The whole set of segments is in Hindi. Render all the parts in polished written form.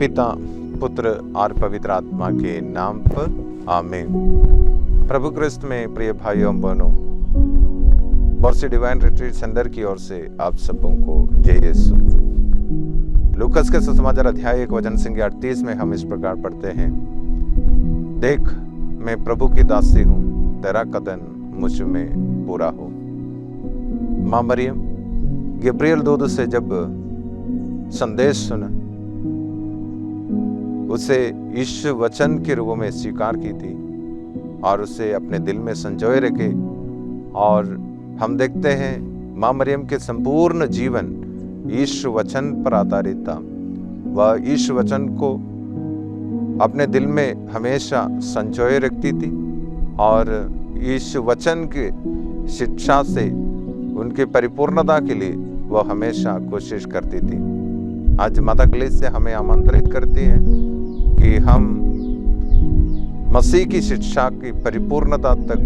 पिता, पुत्र और पवित्र आत्मा के नाम पर आमीन। प्रभु क्रिस्त में प्रिय भाइयों बहनों, बॉर्सी डिवाइन रिट्रीट सेंटर की ओर से आप सबों को जय यीशु। लूकास के सुसमाचार अध्याय 1 वचन संख्या 38 में हम इस प्रकार पढ़ते हैं, देख मैं प्रभु की दासी हूँ, तेरा कथन मुझ में पूरा हो। माँ मरियम गब्रियल दूत से जब संदेश सुना, उसे ईश्वर वचन के रूप में स्वीकार की थी और उसे अपने दिल में संजोए रखे। और हम देखते हैं माँ मरियम के संपूर्ण जीवन ईश्वर वचन पर आधारित था। वह ईश्वर वचन को अपने दिल में हमेशा संजोए रखती थी और ईश्वर वचन की शिक्षा से उनकी परिपूर्णता के लिए वह हमेशा कोशिश करती थी। आज माता कलीसिया हमें आमंत्रित करती है कि हम मसीह की शिक्षा की परिपूर्णता तक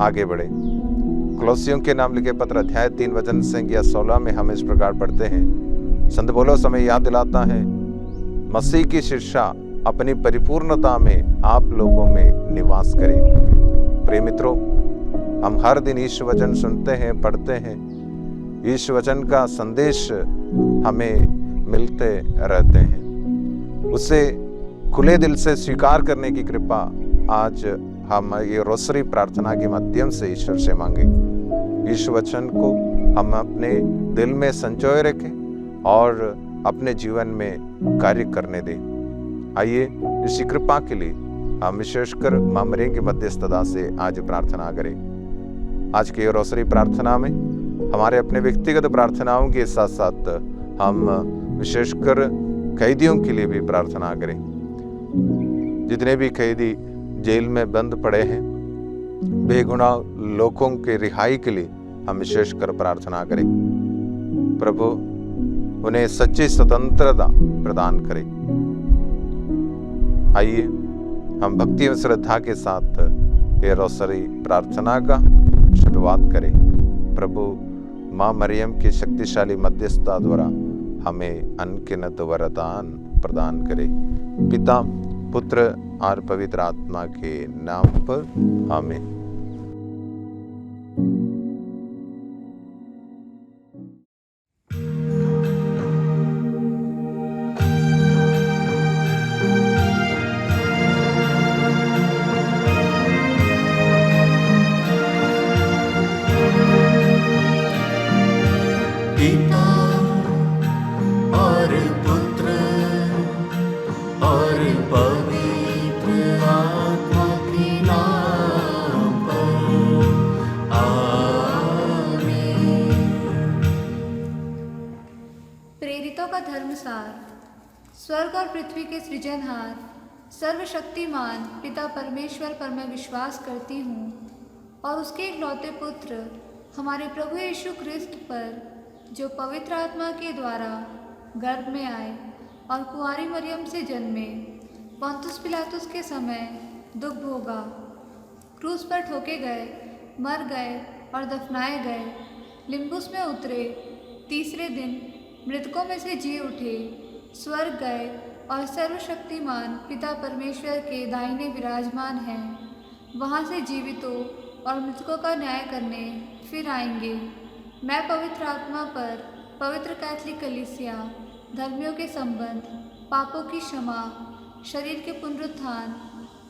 आगे बढ़े। कुलोसियों के नाम लिखे पत्र अध्याय 3 वचन संख्या 16 में हम इस प्रकार पढ़ते हैं, संत पौलुस हमें याद दिलाता है, मसीह की शिक्षा अपनी परिपूर्णता में आप लोगों में निवास करे। प्रिय मित्रों, हम हर दिन ईश्वर वचन सुनते हैं, पढ़ते हैं। ईश्वर वचन का संदेश हमें मिलते रहते हैं। उसे खुले दिल से स्वीकार करने की कृपा आज हम ये रोसरी प्रार्थना के माध्यम से ईश्वर से मांगे। ईश्वर वचन को हम अपने दिल में संजोए रखें और अपने जीवन में कार्य करने दें। आइए इसी कृपा के लिए हम विशेषकर माँ मरियम की मध्यस्थता से आज प्रार्थना करें। आज की रोसरी प्रार्थना में हमारे अपने व्यक्तिगत प्रार्थनाओं के साथ साथ हम विशेषकर कैदियों के लिए भी प्रार्थना करें। जितने भी कैदी जेल में बंद पड़े हैं, बेगुनाह लोगों के रिहाई के लिए हम विशेषकर प्रार्थना करें। प्रभु उन्हें सच्ची स्वतंत्रता प्रदान करे। आइए हम भक्ति और श्रद्धा के साथ ये रोसरी प्रार्थना का शुरुआत करें। प्रभु माँ मरियम की शक्तिशाली मध्यस्थता द्वारा हमें अनगिनत वरदान प्रदान करे। पिता, पुत्र और पवित्र आत्मा के नाम पर आमीन। स्वर्ग और पृथ्वी के सृजनहार सर्वशक्तिमान पिता परमेश्वर पर मैं विश्वास करती हूँ और उसके इकलौते पुत्र हमारे प्रभु यीशु क्रिस्त पर, जो पवित्र आत्मा के द्वारा गर्भ में आए और कुंवारी मरियम से जन्मे, पोंतुस पिलातुस के समय दुख भोगा, क्रूस पर ठोके गए, मर गए और दफनाए गए, लिम्बुस में उतरे, तीसरे दिन मृतकों में से जी उठे, स्वर्ग गए और सर्वशक्तिमान पिता परमेश्वर के दाहिने विराजमान हैं। वहाँ से जीवितों और मृतकों का न्याय करने फिर आएंगे। मैं पवित्र आत्मा पर, पवित्र कैथोलिक कलीसिया, धर्मियों के संबंध, पापों की क्षमा, शरीर के पुनरुत्थान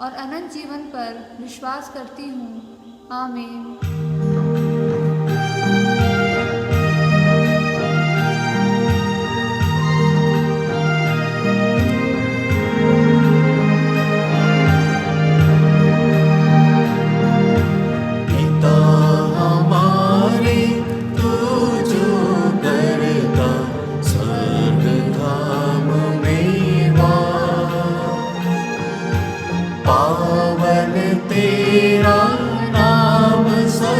और अनंत जीवन पर विश्वास करती हूँ। आमीन। पावन तेरा नाम सा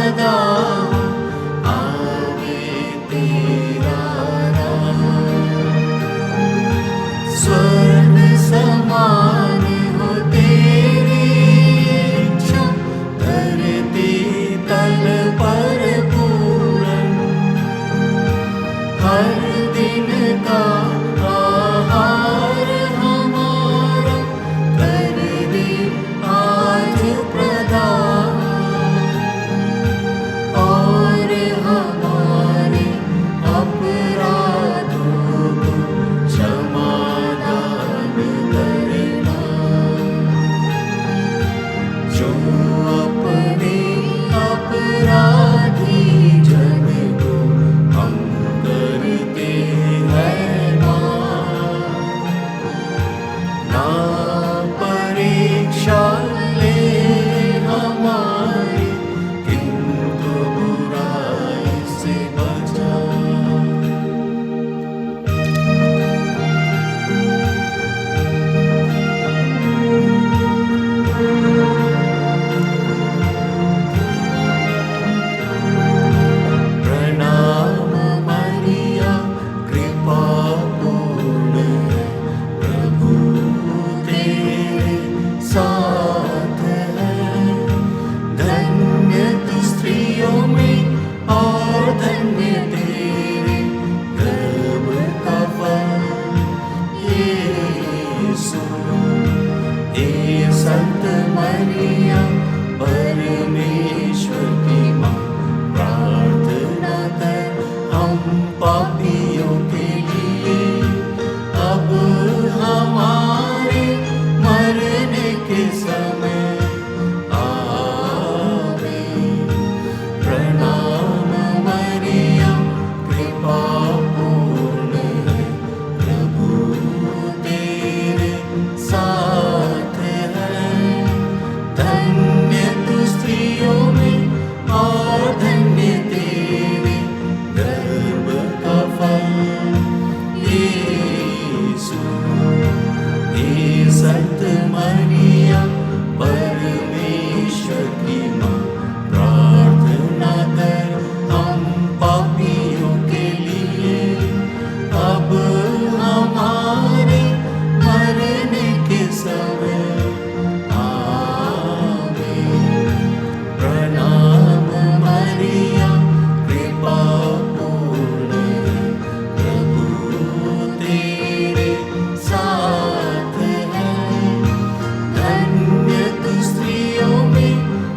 पापियों के लिए अब हमारे मरने के समय आमीन। प्रणाम मरियम कृपा पूर्ण है, प्रभु तेरे साथ है। धन्य तू स्त्रियों में और धन्य तेरे गर्भ का फल यीशु। हे संत मरियम परमेश्वर की माँ, प्रार्थना कर हम पापियों के लिए अब हमारे मरने के समय आमीन। प्रणाम मरियम कृपा पूर्ण है, प्रभु तेरे साथ है। धन्य तू स्त्रियों में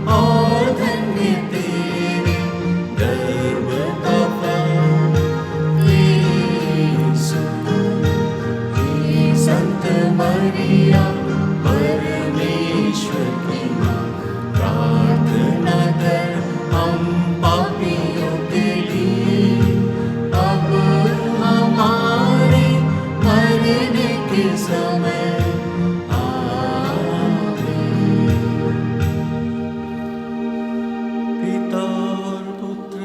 और धन्य तेरे गर्भ का फल यीशु। हे संत मरियम परमेश्वर की माँ, प्रार्थना कर हम पापियों के लिए अब हमारे मरने के समय आमीन। पिता और पुत्र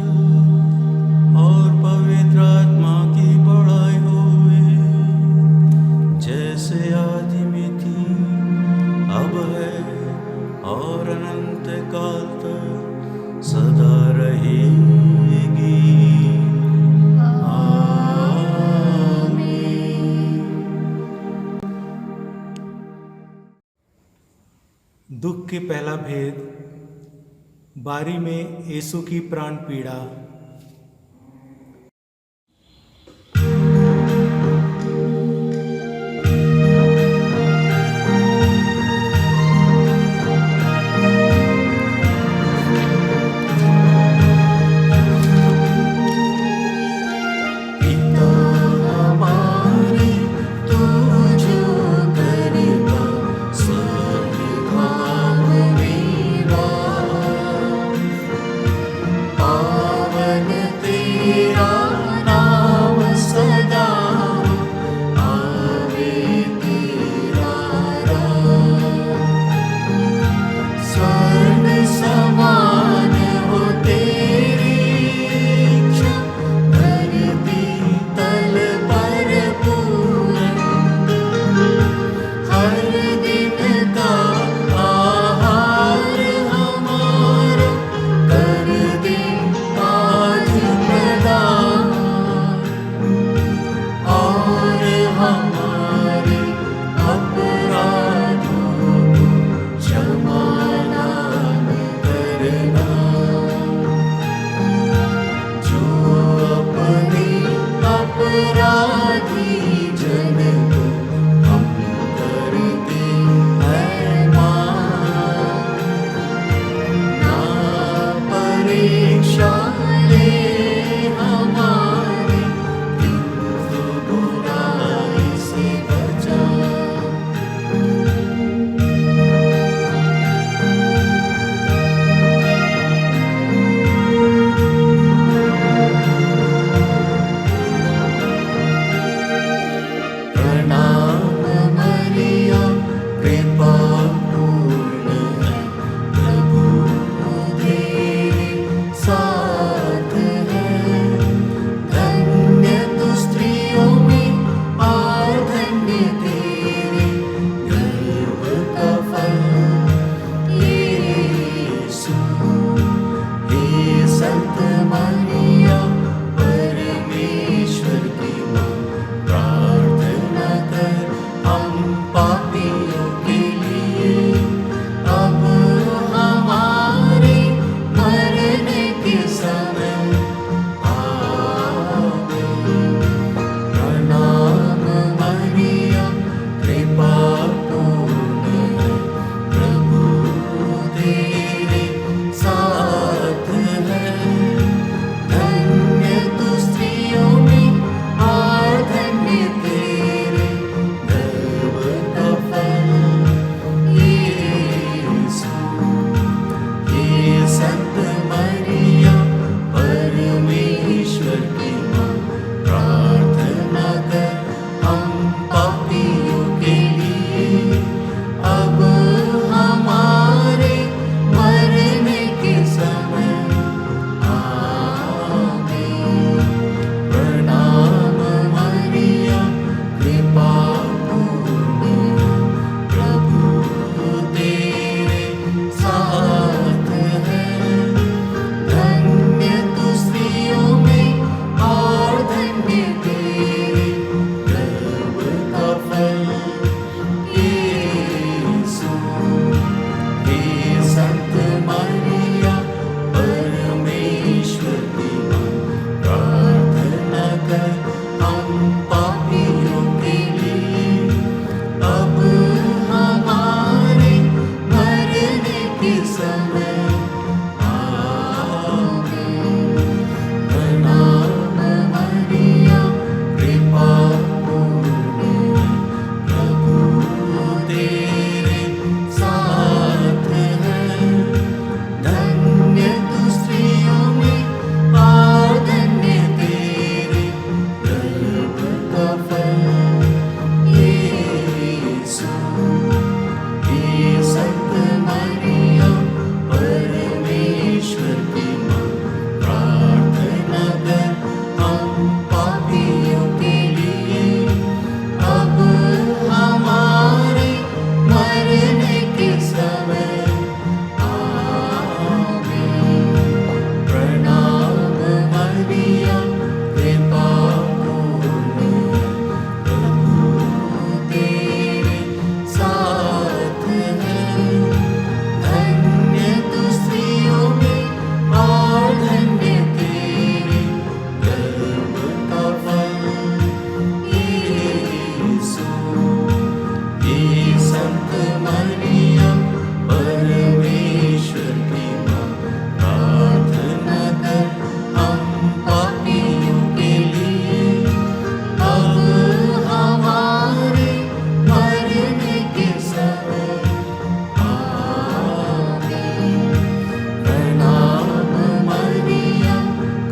और पवित्र आत्मा की बड़ाई होवे, जैसे आदि में थी अब है और अनंत काल तक सदा रहेगी आमीन। दुख के पहला भेद, बारी में यीशु की प्राण पीड़ा। पिता हमारे तू जो करेगा स्वर्ग में वास। पावन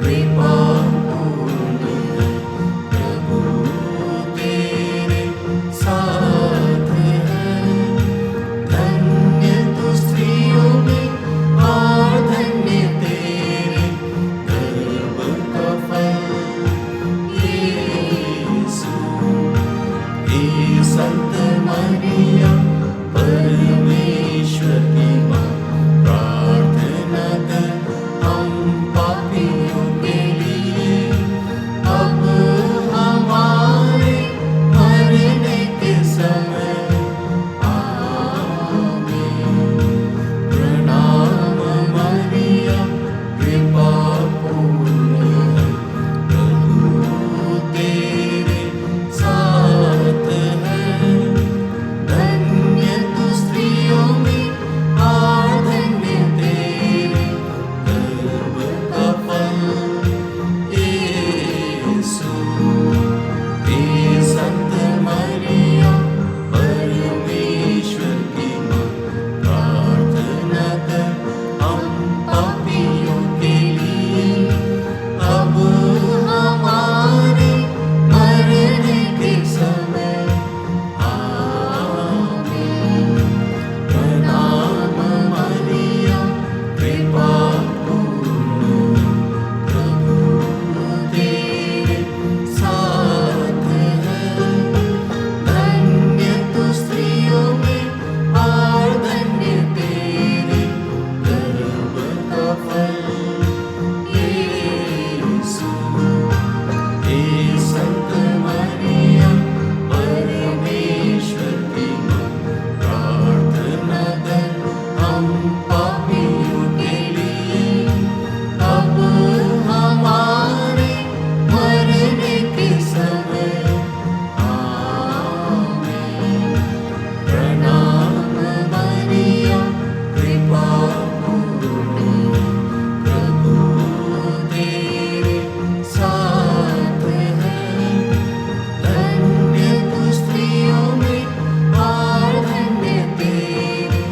कृपा पूर्ण है, प्रभु तेरे साथ है। धन्य तू स्त्रियों में और धन्य तेरे गर्भ का फल यीशु। हे संत मरियम परमेश्वर की माँ, प्रार्थना कर हम पापियों के लिए, अब हमारे मरने के समय। आमीन। प्रणाम मरियम कृपा पूर्ण है, प्रभु तेरे साथ है। धन्य तू स्त्रियों में और धन्य तेरे गर्भ का फल यीशु। हे संत मरियम परमेश्वर की माँ, प्रार्थना कर हम पापियों के लिए, अब हमारे मरने के समय। आमीन। प्रणाम मरियम कृपा पूर्ण है, प्रभु तेरे साथ है। धन्य तू स्त्रियों में और धन्य तेरे गर्भ का फल यीशु। हे संत मरियम परमेश्वर की माँ, प्रार्थना कर हम पापियों के लिए, अब हमारे मरने के समय। आमीन। प्रणाम मरियम कृपा पूर्ण है, प्रभु तेरे साथ है। धन्य तू स्त्रियों में और धन्य तेरे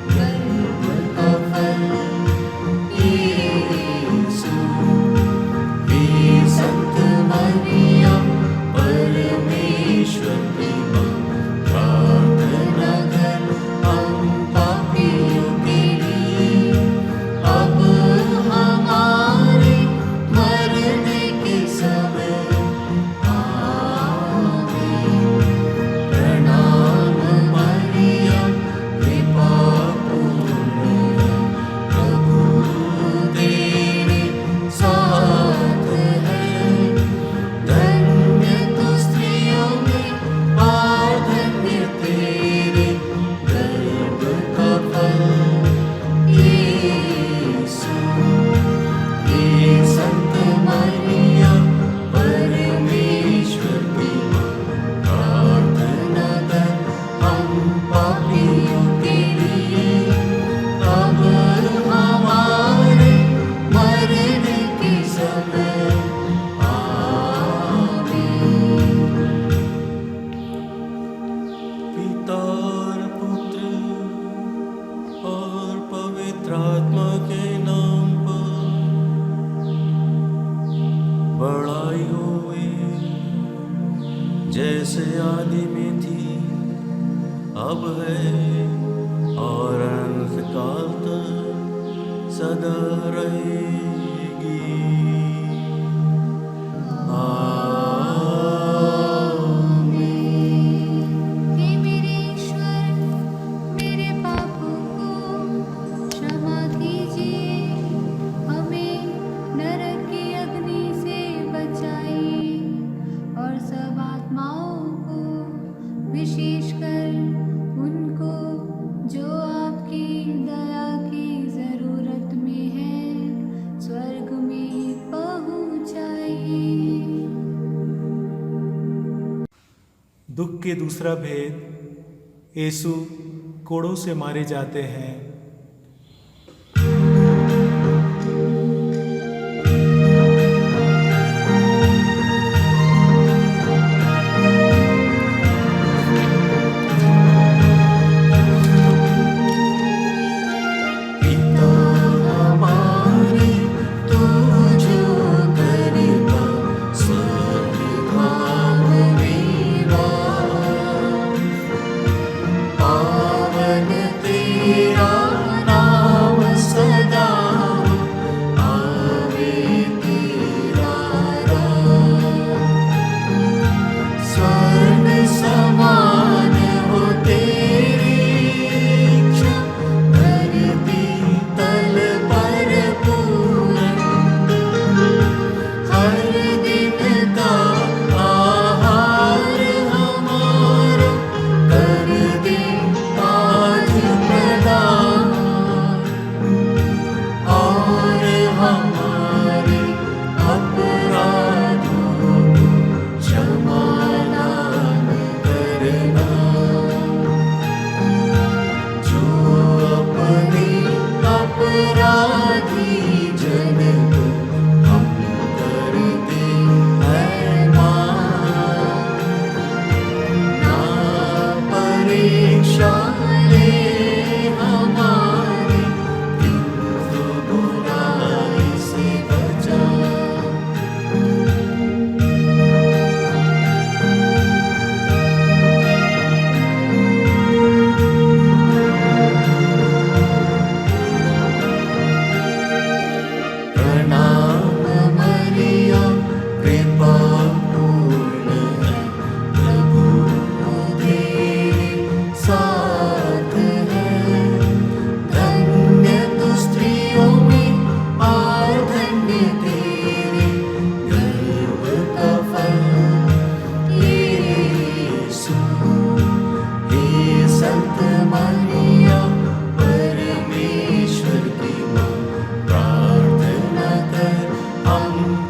गर्भ का फल यीशु। हे संत मरियम परमेश्वर की माँ, प्रार्थना कर हम पापियों के लिए, अब हमारे मरने के समय। आमीन। प्रणाम मरियम कृपा पूर्ण है, प्रभु तेरे साथ है। धन्य तू स्त्रियों में और धन्य तेरे गर्भ का फल यीशु। हे संत मरियम परमेश्वर की माँ, प्रार्थना कर हम पापियों के लिए, अब हमारे मरने के समय। आमीन। पिता और पुत्र और पवित्र आत्मा के नाम पर बड़ाई होवे, जैसे आदि में थी, अब है और अनंत काल तक सदा रहेगी। आमीन। हे मेरे ईश्वर, मेरे पापों को क्षमा कीजिए, हमें नरक की अग्नि से बचाइए और सब आत्माओं को, विशेषकर उनको जो आपकी दया की जरूरत में है, स्वर्ग में पहुंचाइए। दुख के दूसरा भेद, यीशु कोड़ों से मारे जाते हैं। पिता हमारे तू जो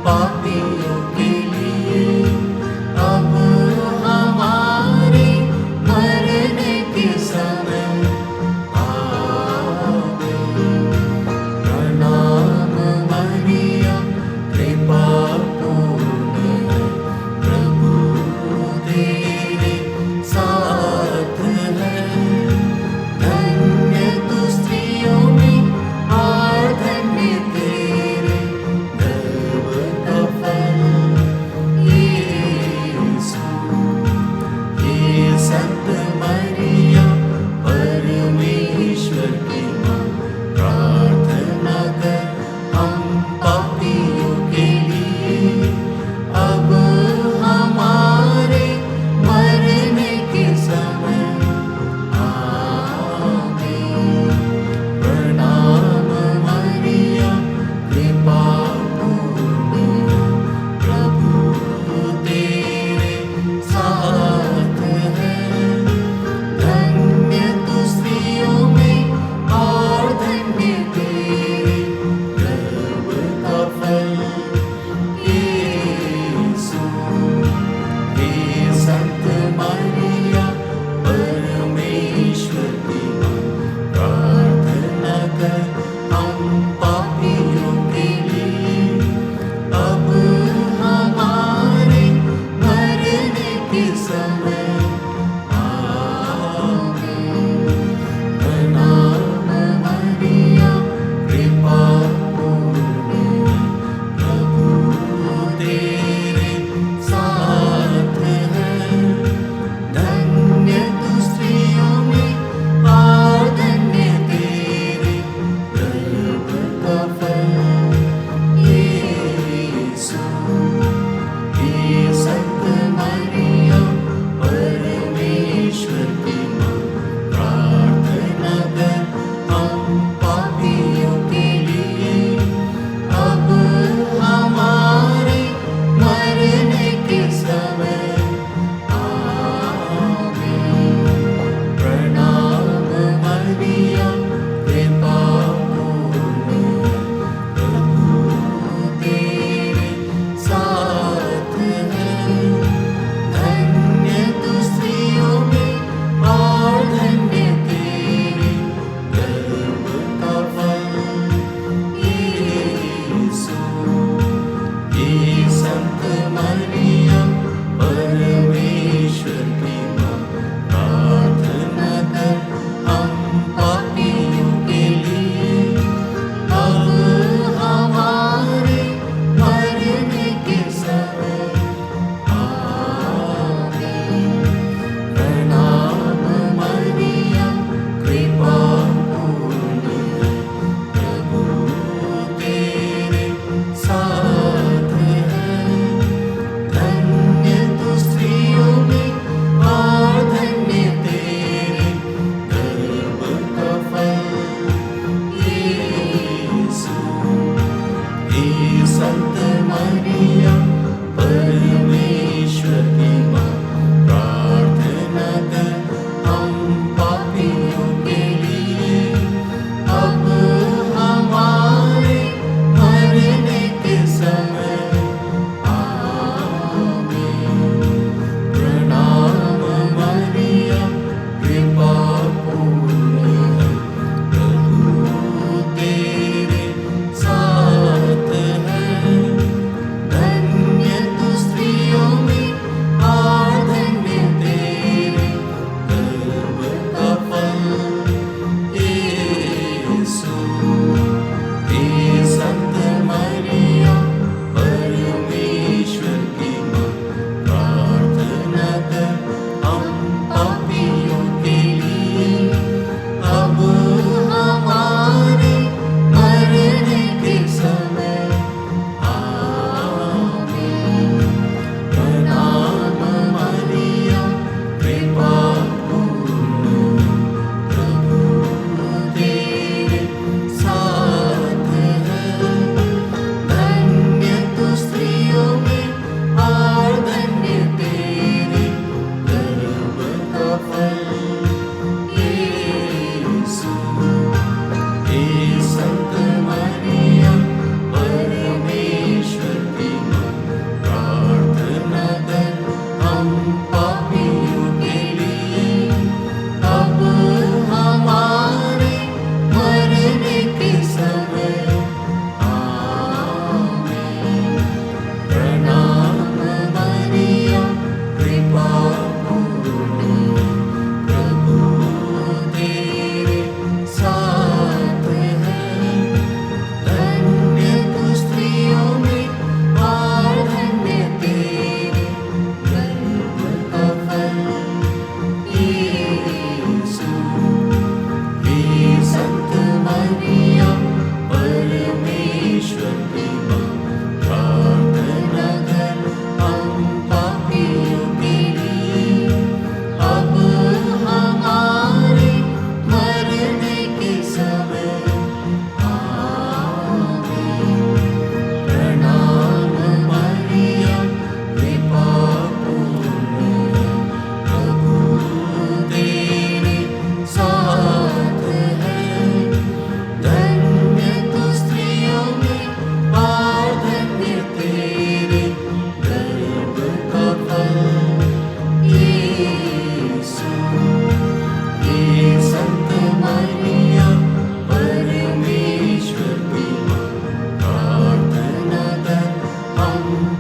पापियों के लिए अब हमारे मरने के समय प्रणाम मरियम कृपा पूर्ण प्रभु तेरे साथ है धन्य तू स्त्रियों में और धन्य तेरे गर्भ का फल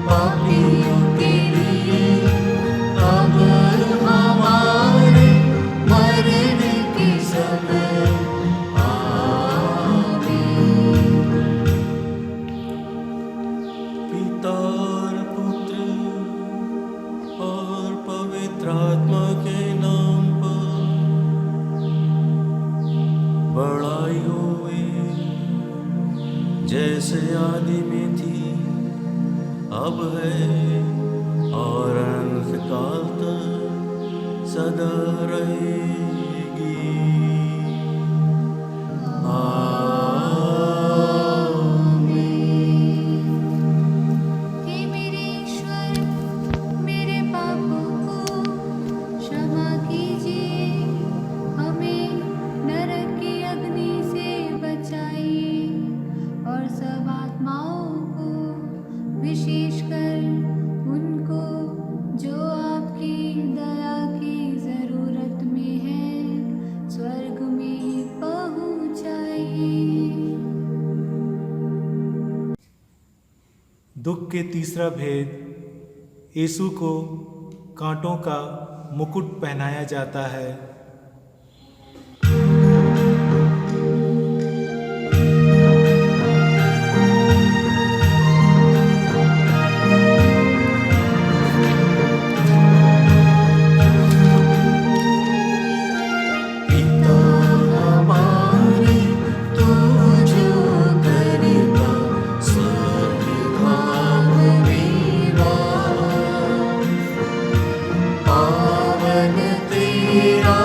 पापियों के लिए अब हमारे मरने के समय आमीन। पिता और पुत्र और पवित्र आत्मा के नाम पर बड़ाई होवे, जैसे आदि में थी, अब है और अनंत काल तक सदा रहेगी। हे मेरे ईश्वर, मेरे पापों को क्षमा कीजिए, हमें नरक की अग्नि से बचाइए और सब आत्माओं को, विशेषकर उनको जो आपकी दया की जरूरत में है, स्वर्ग में पहुंचाइए। दुख के तीसरा भेद, यीशु को कांटों का मुकुट पहनाया जाता है। पिता हमारे तू जो करता स्वर्गधाम में वास, पावन तेरा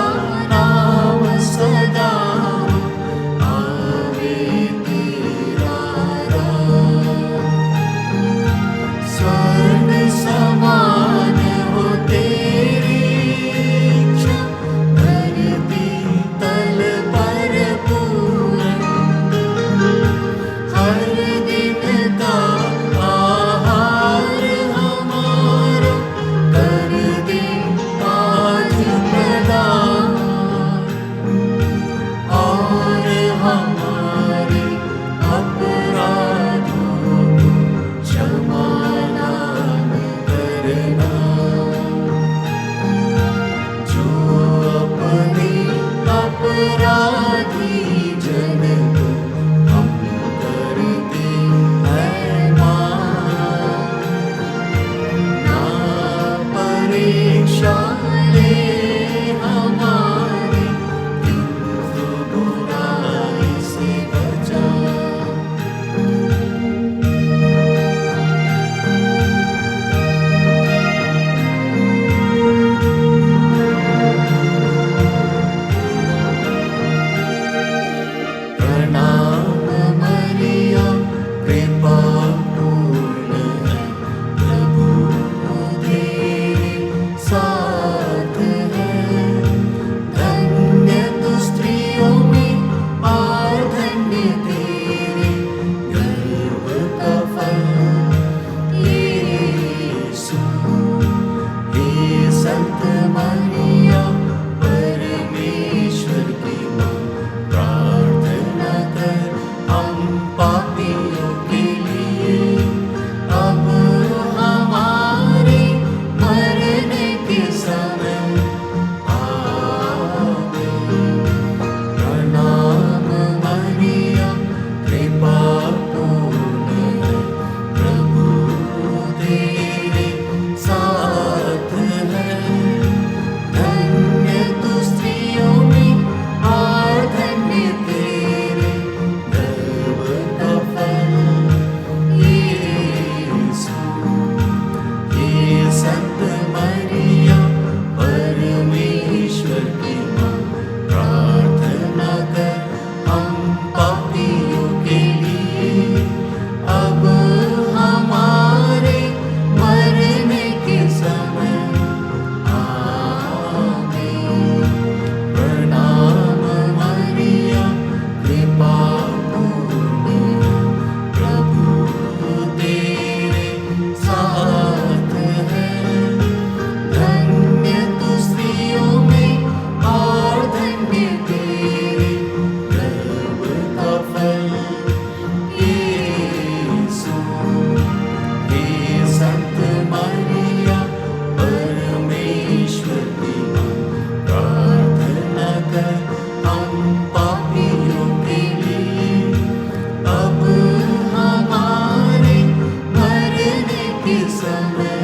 के समय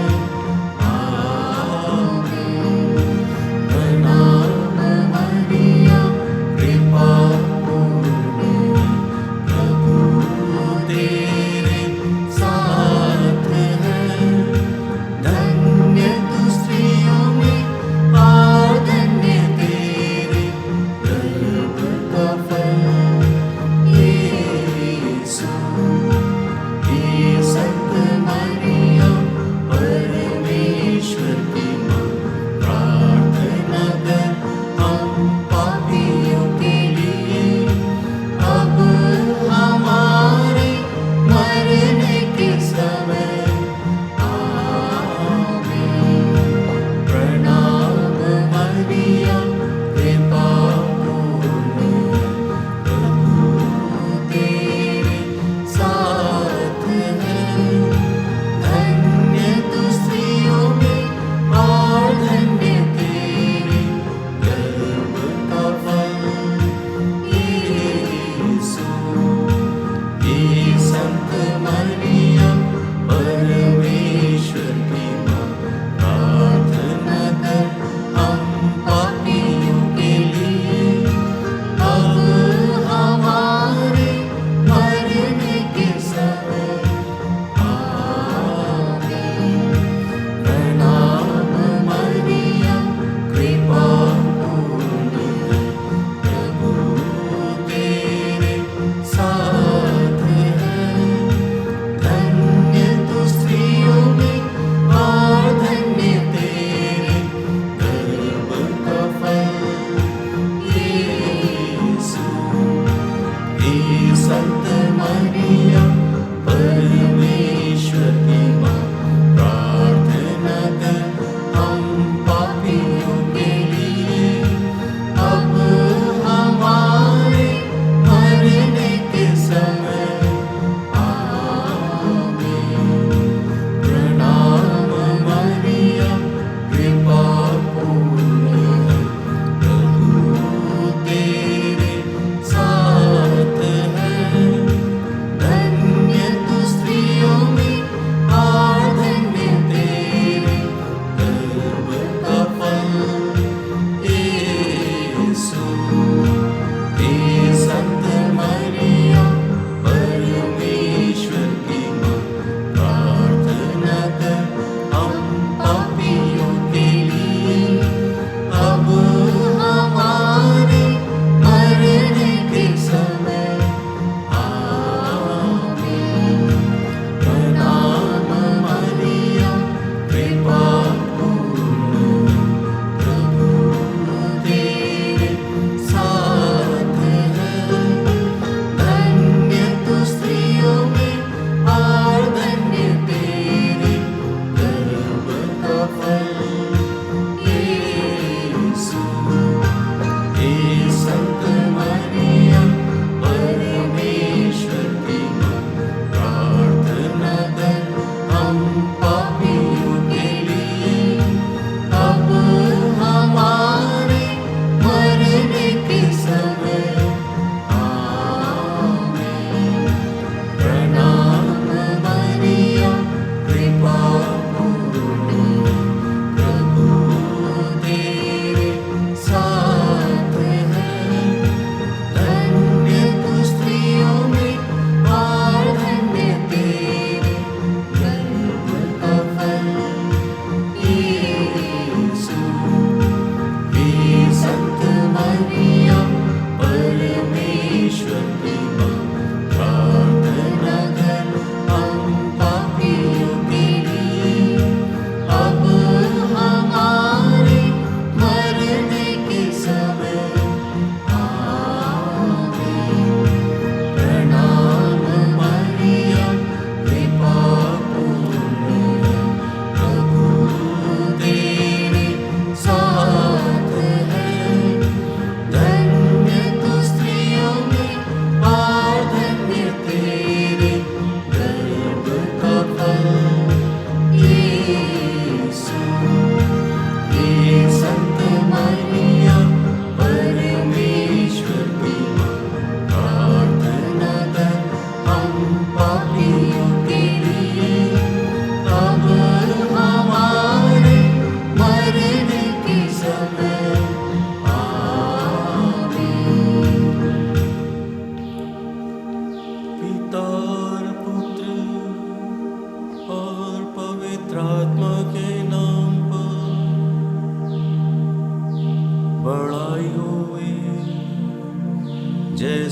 आमीन। प्रणाम मरिया कृपा पूर्ण, प्रभु तेरे साथ है। धन्य तू स्त्रियों में और धन्य तेरे गर्भ का फल यीशु। हे संत मरियम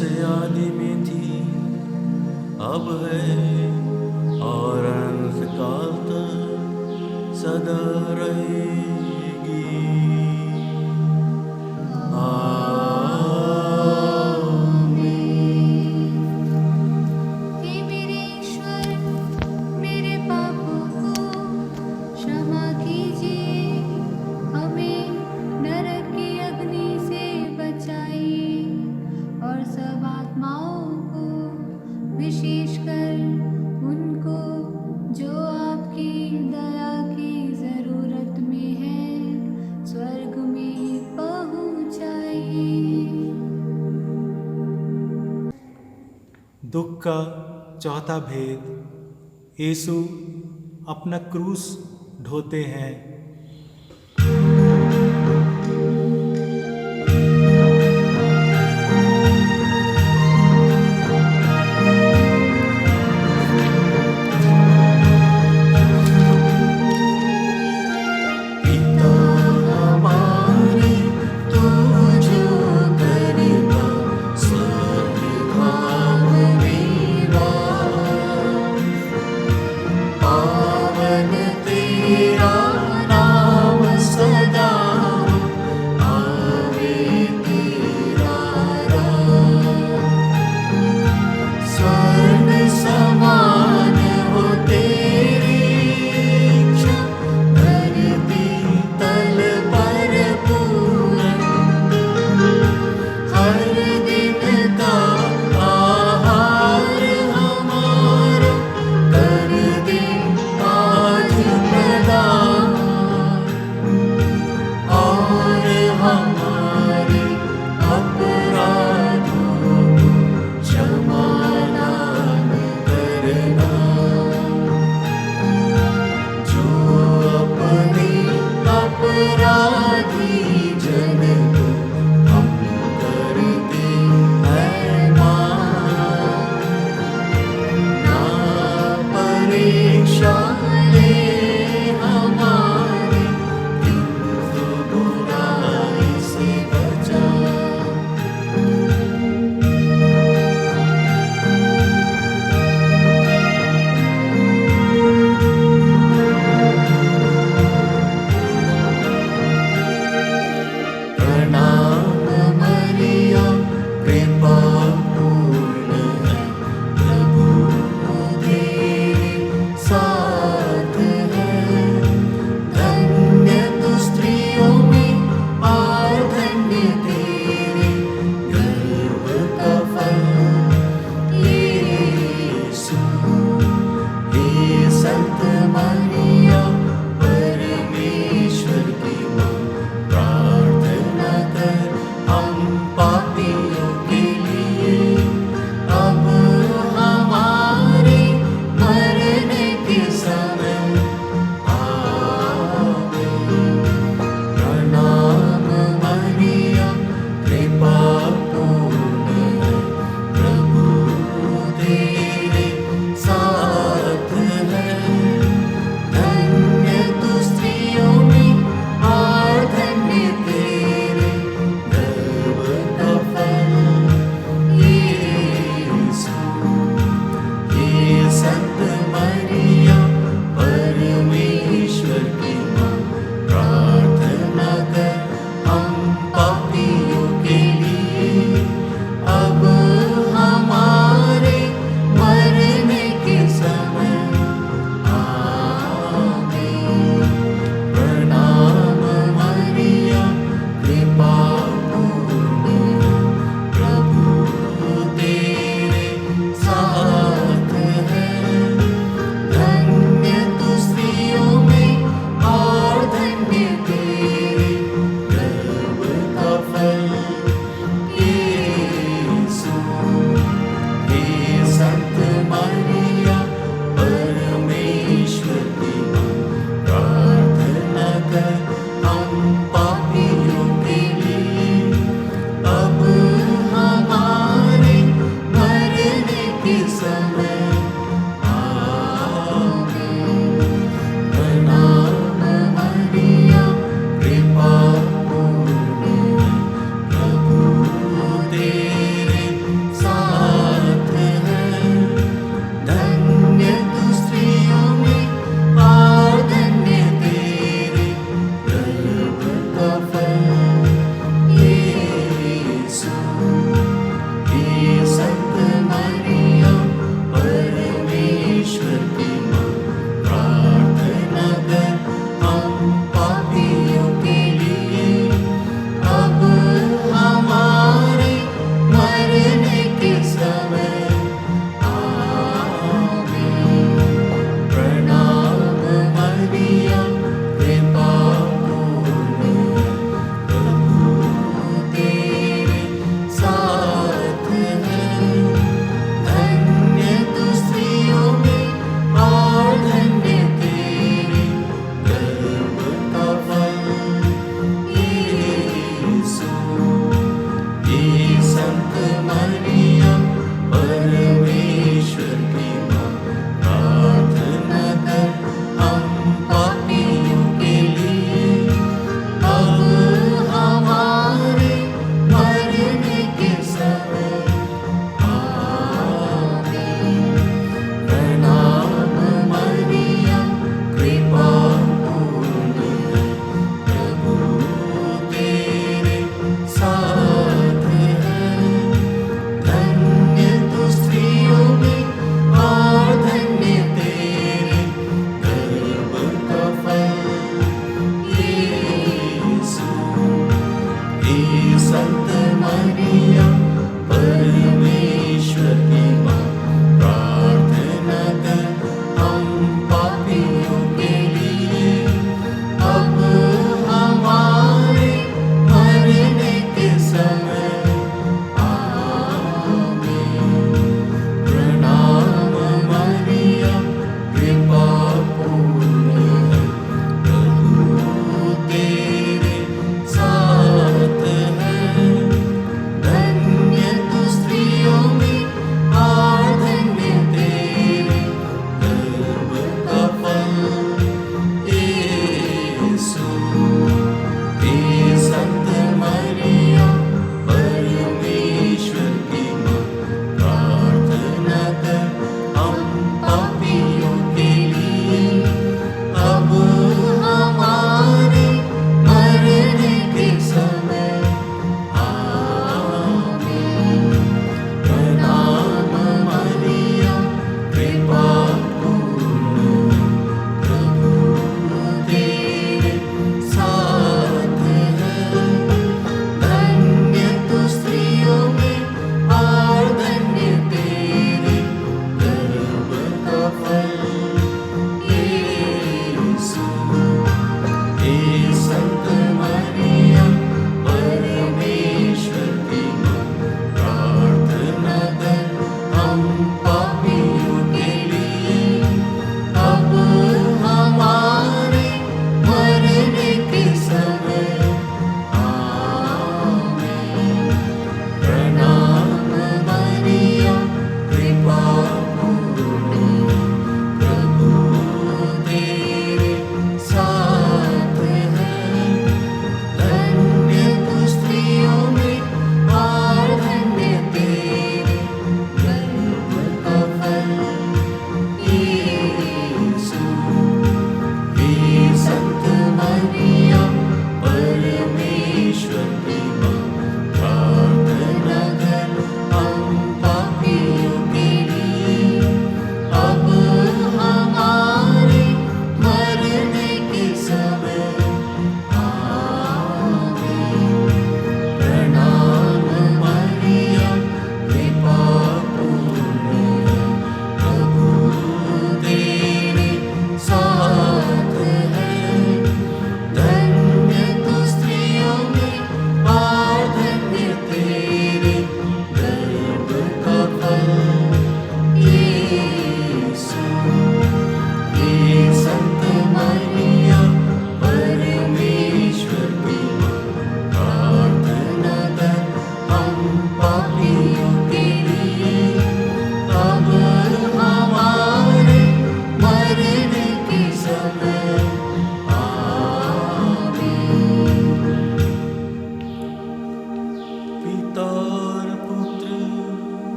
जैसे आदि में थी अब है और अंतकाल तक सदा रहेगी। हे मेरे ईश्वर, मेरे पापों को क्षमा कीजिए, हमें नरक की अग्नि से बचाइए और सब आत्माओं को, विशेषकर उनको जो आपकी दया की जरूरत में है, स्वर्ग में पहुंचाइए। दुख का चौथा भेद, यीशु अपना क्रूस ढोते हैं। पिता हमारे तू जो करेगा स्वभाव विवाह, पावन तेरा नाम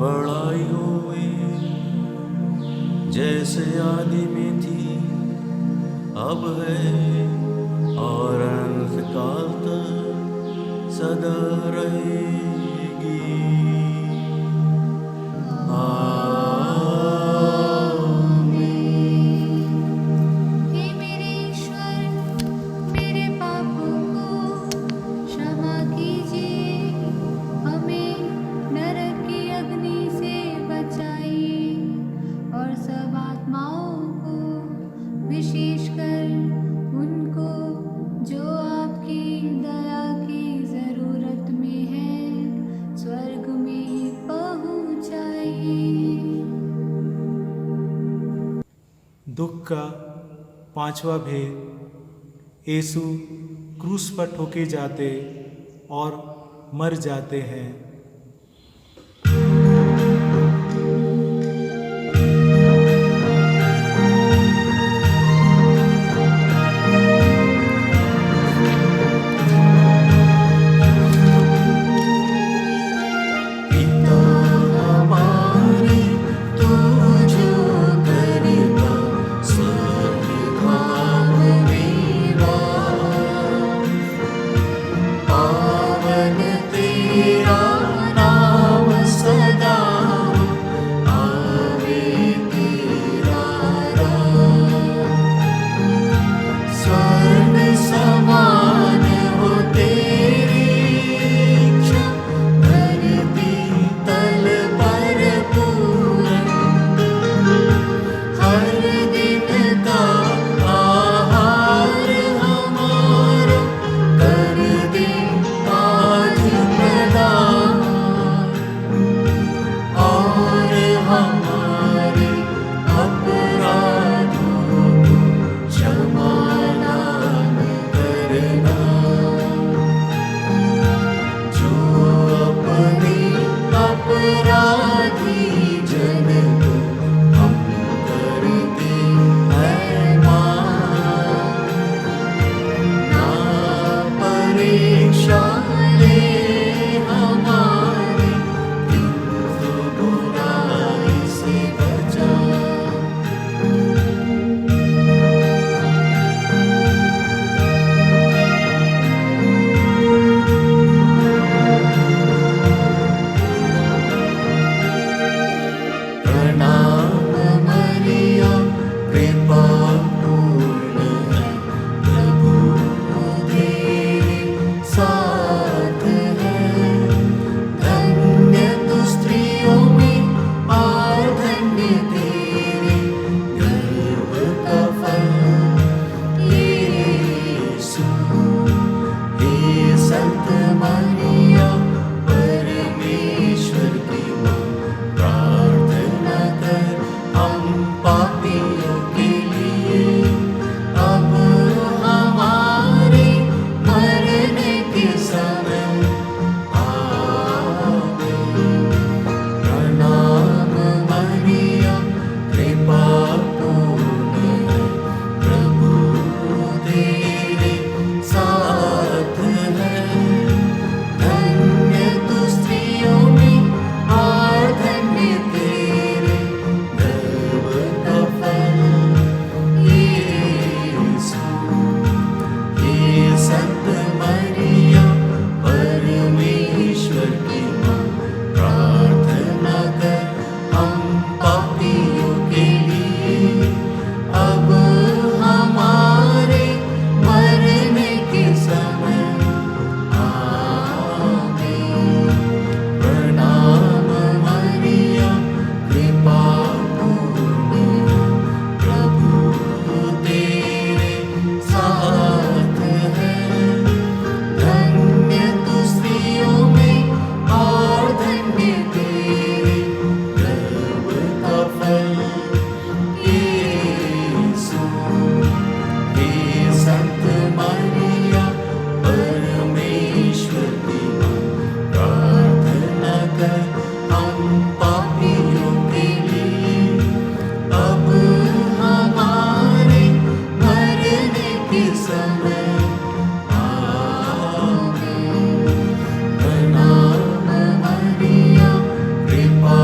बढ़ाई हुई जैसे आदि में थी अब है और अनंतकाल तक सदा रहेगी। हे मेरे ईश्वर, मेरे पापों को क्षमा कीजिए, हमें नरक की अग्नि से बचाइए और सब आत्माओं को, विशेषकर उनको जो आपकी दया की जरूरत में है, स्वर्ग में पहुंचाइए। दुख का पांचवा भेद, यीशु क्रूस पर ठोके जाते और मर जाते हैं। पिता हमारे तू जो करता स्वर्गधाम में वास, पावन तेरा नाम सदा, आवे तेरा राज। स्वर्ग समान हो तेरी इच्छा, धरती तल पर पूर्ण। हर दिन का आहार हमारा कर दे आज प्रदान, और हमारे अपराधों को क्षमा दान करना, जो अपने अपराधी जन को हम करते हैं माफ। ना परीक्षा ले हमारी, किंतु बुराई से बचा। प्रणाम मरिया, कृपा पूर्ण है, प्रभु तेरे साथ है। धन्य तू स्त्रियों में और धन्य तेरे गर्भ का फल यीशु। हे संत मरिया, परमेश्वर की माँ, प्रार्थना कर हम पापियों के लिए, अब हमारे मरने के समय। आमीन। प्रणाम मरिया, कृपा पूर्ण है, प्रभु तेरे साथ है। धन्य तू स्त्रियों में और धन्य तेरे गर्भ का फल यीशु। हे संत मरिया, परमेश्वर की माँ, प्रार्थना कर हम पापियों के लिए, अब हमारे मरने के समय। आमीन। प्रणाम मरिया, कृपा पूर्ण है, प्रभु तेरे साथ है। धन्य तू स्त्रियों में और धन्य तेरे गर्भ का फल यीशु। हे संत मरिया, परमेश्वर की माँ, प्रार्थना कर हम पापियों के लिए, अब हमारे मरने के समय। आमीन। प्रणाम मरिया, कृपा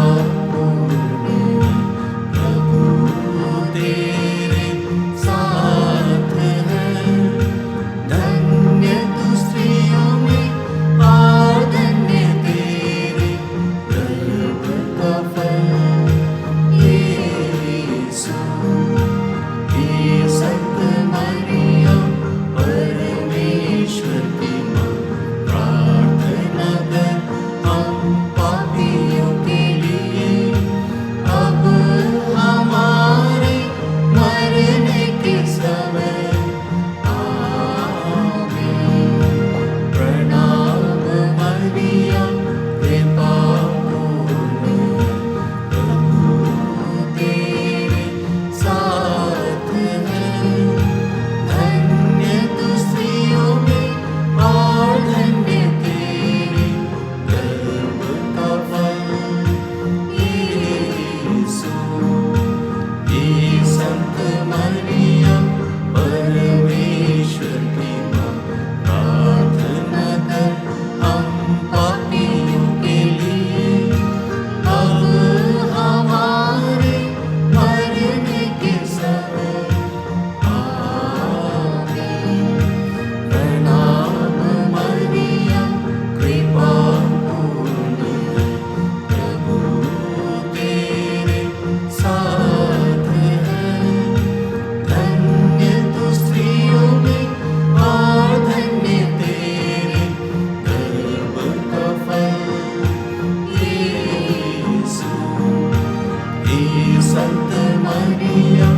संत मरियम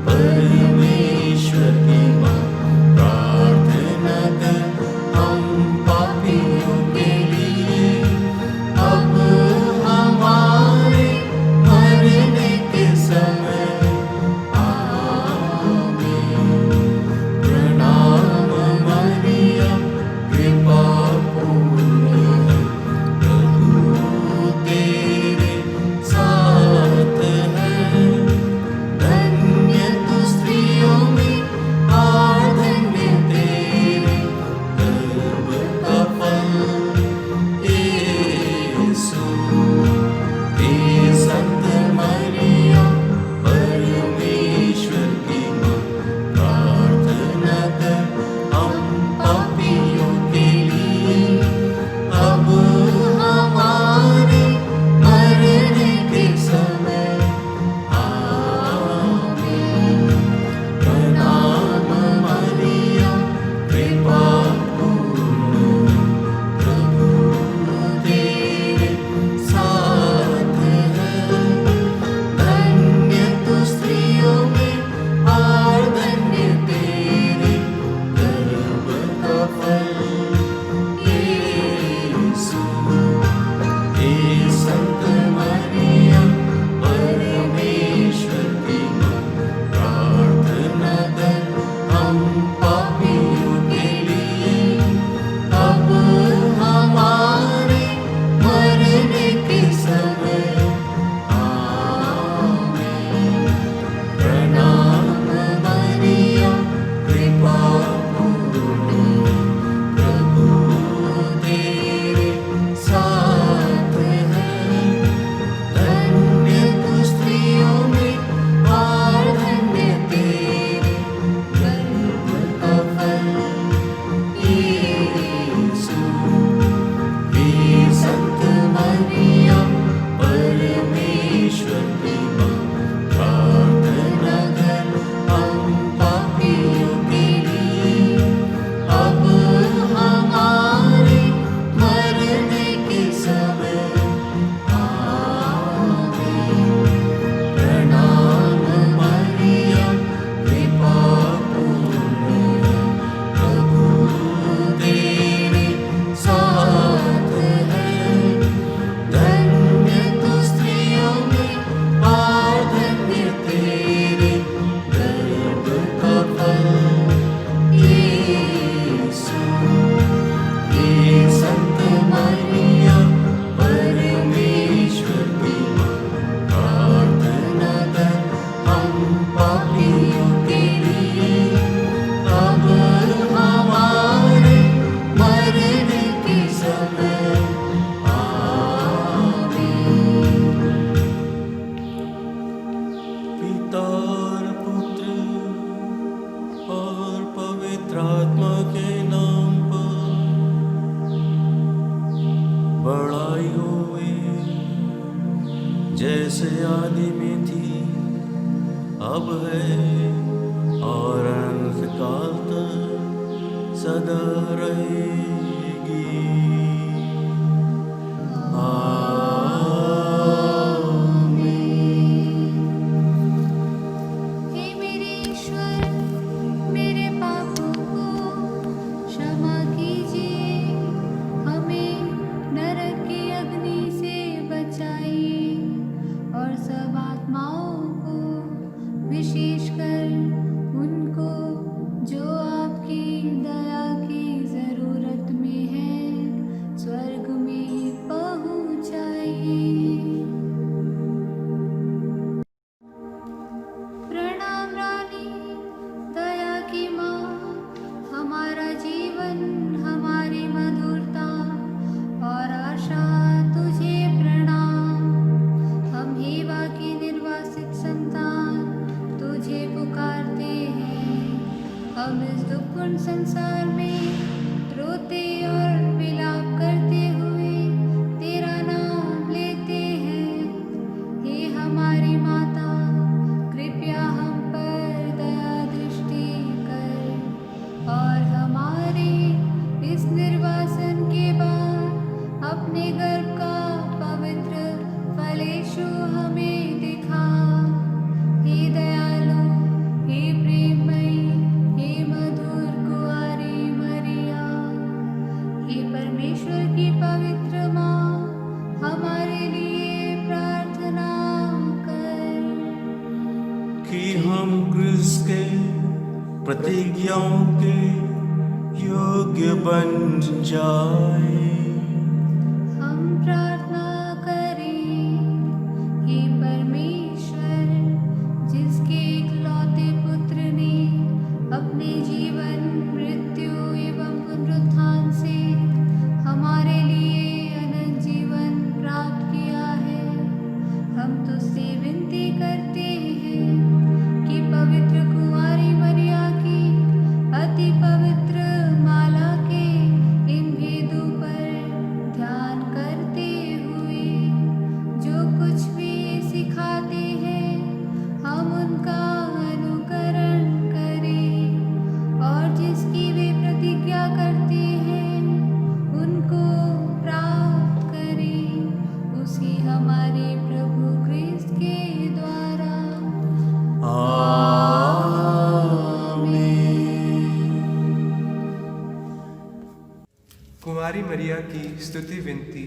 परमेश्वर की माँ, प्रार्थना कर हम पापियों के लिए, अब हमारे मरने के समय। आमीन। प्रणाम मरियम, कृपा पूर्ण है, प्रभु तेरे साथ है। धन्य तू स्त्रियों में और धन्य तेरे गर्भ का फल यीशु। हे संत मरियम परमेश्वर की माँ, प्रार्थना कर हम पापियों के लिए, अब हमारे मरने के समय। आमीन। प्रणाम मरियम, कृपा पूर्ण है, प्रभु तेरे साथ है। धन्य तू स्त्रियों में और धन्य तेरे गर्भ का फल यीशु। हे संत मरियम परमेश्वर की माँ, प्रार्थना कर हम पापियों के लिए, अब हमारे मरने के समय। आमीन। प्रणाम मरियम, कृपा पूर्ण है, प्रभु तेरे साथ है। धन्य तू स्त्रियों में और धन्य तेरे गर्भ का फल यीशु। हे संत मरियम परमेश्वर की माँ, प्रार्थना कर हम पापियों के लिए, अब हमारे मरने के समय। आमीन। प्रणाम मरियम, कृपा पूर्ण है, प्रभु तेरे साथ है। धन्य तू स्त्रियों में और धन्य तेरे गर्भ का फल यीशु। हे संत मरियम परमेश्वर की माँ, प्रार्थना कर हम पापियों के लिए, अब हमारे मरने के समय। आमीन। पिता और पुत्र और पवित्र आत्मा के नाम पर बड़ाई होवे, जैसे आदि में थी, अब है और अनंत काल तक सदा रहेगी। हे मेरे ईश्वर, मेरे पापों को क्षमा कीजिए, हमें नरक की अग्नि से बचाइए और सब आत्माओं को, विशेषकर उनको जो आपकी दया की जरूरत में है, स्वर्ग में पहुंचाइए। प्रणाम रानी, दया की माँ, हमारा जीवन, हमारी मधुरता और आशा तुझे प्रणाम। हम हेवा की निर्वासित संतान तुझे पुकारते हैं। हम इस दुखपूर्ण संसार में रोते और विलाप करते हुए तेरा नाम लेते हैं। हे हमारी माता, कृपया हम पर दया दृष्टि कर और हमारे इस निर्वासन के बाद अपने गर्भ का पवित्र फल यीशु हमें दिखा। क्रिस्त के प्रतिज्ञाओं के योग्य बन जाए। हम प्रार्थना करें, हे परमेश्वर, जिसके इकलौते पुत्र ने अपने जीवन, मृत्यु एवं पुनरुत्थान से हमारे लिए अनंत जीवन प्राप्त किया है। हम तुझसे विनती करते हैं कि पवित्र कुंवारी मरिया की अति पवित्र माला के इन भेदों पर ध्यान करते हुए जो कुछ भी सिखाते हैं हम उनका अनुकरण करें, और जिसकी वे प्रतिज्ञा करते हैं उनको प्राप्त करें, उसी हमारे प्रभु क्रिस्त के द्वारा। कुंवारी मरिया की स्तुति विनती।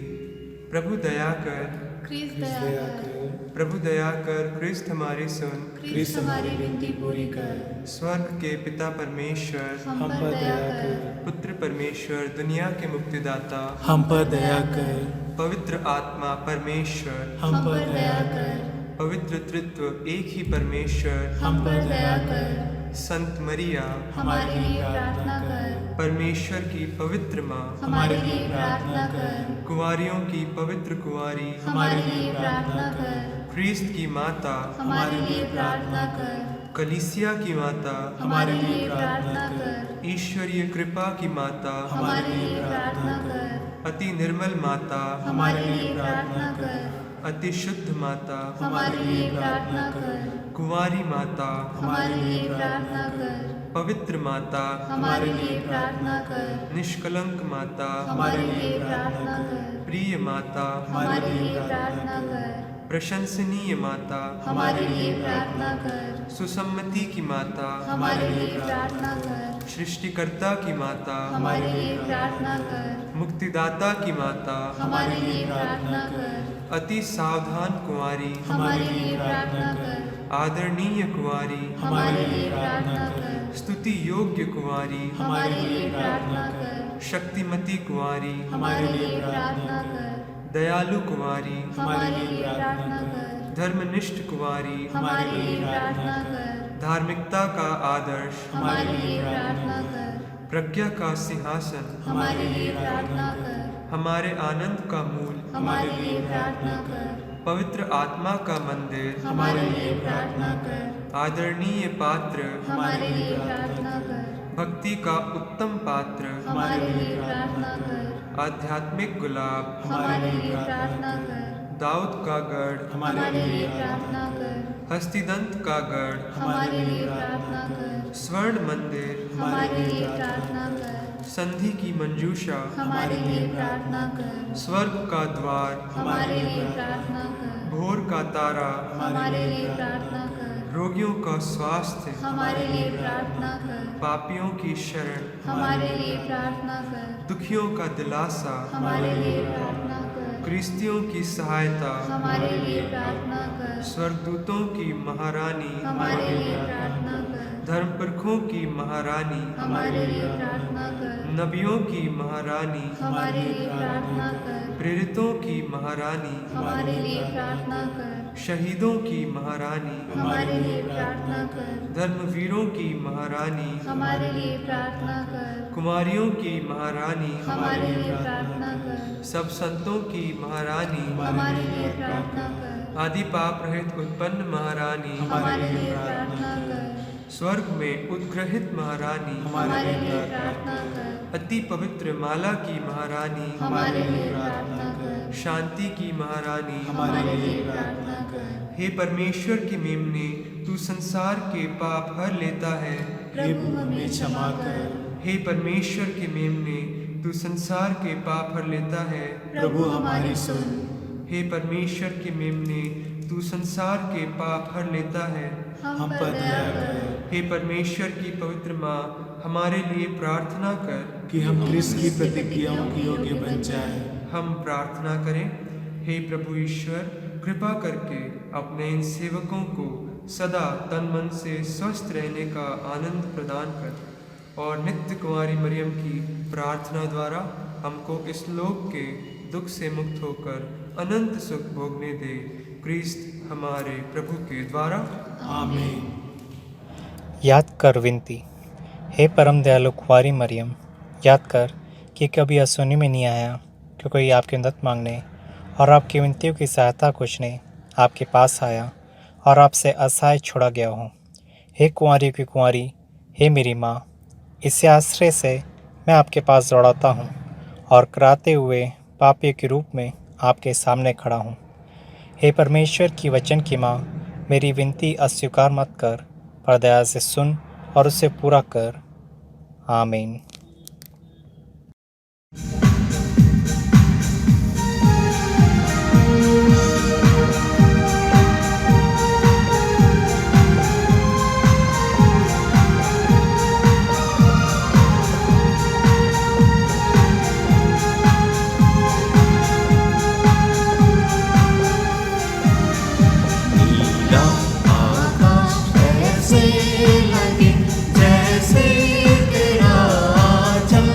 प्रभु दया कर, क्रिस्त दया कर, प्रभु दया कर, क्रिस्त हमारी सुन। क्रिस्त हमारी विनती पूरी कर, स्वर्ग के पिता परमेश्वर, हम पर दया कर, पुत्र परमेश्वर, दुनिया के मुक्तिदाता, हम पर दया कर, पवित्र आत्मा परमेश्वर, हम पर दया कर, पवित्र तृत्व एक ही परमेश्वर, हम पर दया कर, संत मरिया, हमारे लिए प्रार्थना कर, परमेश्वर की पवित्र माँ, हमारे लिए प्रार्थना कर, कुंवारियों की पवित्र कुंवारी, हमारे लिए प्रार्थना कर, क्रिस्त की माता, हमारे लिए प्रार्थना कर, कलीसिया की माता, हमारे लिए प्रार्थना कर, ईश्वरीय कृपा की माता, हमारे लिए प्रार्थना कर, अति निर्मल माता, हमारे लिए प्रार्थना कर, अति शुद्ध माता, हमारे लिए प्रार्थना कर, कुंवारी माता, हमारे लिए प्रार्थना कर, पवित्र माता, हमारे लिए प्रार्थना कर, निष्कलंक माता, हमारे लिए प्रार्थना कर, प्रिय माता, हमारे लिए प्रार्थना कर, प्रशंसनीय माता, हमारे लिए प्रार्थना कर, सुसम्मति की माता, हमारे लिए प्रार्थना कर, सृष्टिकर्ता की माता, हमारे लिए प्रार्थना कर, मुक्तिदाता की माता, हमारे लिए प्रार्थना कर, अति सावधान कुंवारी, हमारे लिए प्रार्थना कर, आदरणीय कुंवारी, हमारे लिए प्रार्थना कर, स्तुति योग्य कुंवारी, हमारे लिए प्रार्थना कर, शक्तिमती कुंवारी, हमारे लिए प्रार्थना कर, दयालु कुंवारी, हमारे लिए प्रार्थना कर, धर्मनिष्ठ कुंवारी, हमारे लिए प्रार्थना कर, धार्मिकता का आदर्श, हमारे लिए प्रार्थना कर, प्रज्ञा का सिंहासन, हमारे लिए प्रार्थना कर, हमारे आनंद का मूल, हमारे लिए प्रार्थना कर, पवित्र आत्मा का मंदिर, हमारे लिए प्रार्थना कर, आदरणीय पात्र, हमारे लिए प्रार्थना कर, भक्ति का उत्तम पात्र, हमारे लिए प्रार्थना कर, आध्यात्मिक गुलाब, हमारे लिए प्रार्थना कर, दाऊद का गढ़, हमारे लिए प्रार्थना कर, हस्तिदंत का गढ़, हमारे लिए प्रार्थना कर, स्वर्ण मंदिर, हमारे लिए प्रार्थना कर, संधि की मंजूषा, हमारे लिए प्रार्थना कर, स्वर्ग का द्वार, हमारे लिए प्रार्थना कर, भोर का तारा, हमारे लिए प्रार्थना कर, रोगियों का स्वास्थ्य, हमारे लिए प्रार्थना कर, पापियों की शरण, हमारे लिए प्रार्थना कर, दुखियों का दिलासा, हमारे लिए प्रार्थना कर, क्रिस्तियों की सहायता, हमारे लिए प्रार्थना कर, स्वर्गदूतों की महारानी, हमारे लिए प्रार्थना कर, धर्मपुरखों की महारानी, हमारे लिए प्रार्थना कर, नबियों की महारानी, हमारे लिए प्रार्थना कर, प्रेरितों की महारानी, हमारे लिए प्रार्थना कर, शहीदों की महारानी, हमारे लिए प्रार्थना कर, धर्मवीरों की महारानी, हमारे लिए प्रार्थना कर, कुमारियों की महारानी, हमारे लिए प्रार्थना कर, सब संतों की महारानी, हमारे लिए प्रार्थना कर, आदि पाप रहित उत्पन्न महारानी, हमारे लिए प्रार्थना कर, स्वर्ग में उद्ग्रहित महारानी, हमारे लिए प्रार्थना कर, अति पवित्र माला की महारानी, हमारे लिए प्रार्थना कर, शांति की महारानी, हमारे लिए प्रार्थना कर, हे परमेश्वर की मेमने, तू संसार के पाप हर लेता है। प्रभु हमें क्षमा कर, हे परमेश्वर के मेमने, तू संसार के पाप हर लेता है। प्रभु हमारी सुन, हे परमेश्वर के मेमने, तू संसार के पाप हर लेता है। हम पर दया कर, हे परमेश्वर की पवित्र माँ, हमारे लिए प्रार्थना कर कि हम क्रिस्त की प्रतिज्ञाओं के योग्य बन जाएं। हम प्रार्थना करें। हे प्रभु ईश्वर, कृपा करके अपने इन सेवकों को सदा तन मन से स्वस्थ रहने का आनंद प्रदान कर और नित्य कुंवारी मरियम की प्रार्थना द्वारा हमको इस लोक के दुख से मुक्त होकर अनंत सुख भोगने दे, क्रिस्त हमारे प्रभु के द्वारा। आमीन। याद कर विनती। हे परम दयालु कुंवारी मरियम, याद कर कि कभी यह सुनने में नहीं आया कि कोई आपकी मदद मांगने और आपकी विनतियों की सहायता खोजने आपके पास आया और आपसे असहाय छोड़ा गया हूँ। हे कुंवारी की कुंवारी, हे मेरी माँ, इसी आश्रय से मैं आपके पास दौड़ाता हूँ और कराते हुए पापी के रूप में आपके सामने खड़ा हूँ। हे परमेश्वर की वचन की माँ, मेरी विनती अस्वीकार मत कर, पर दया से सुन और उसे पूरा कर। आमीन। नीला आकाश ऐसे लगे जैसे तेरा आंचल,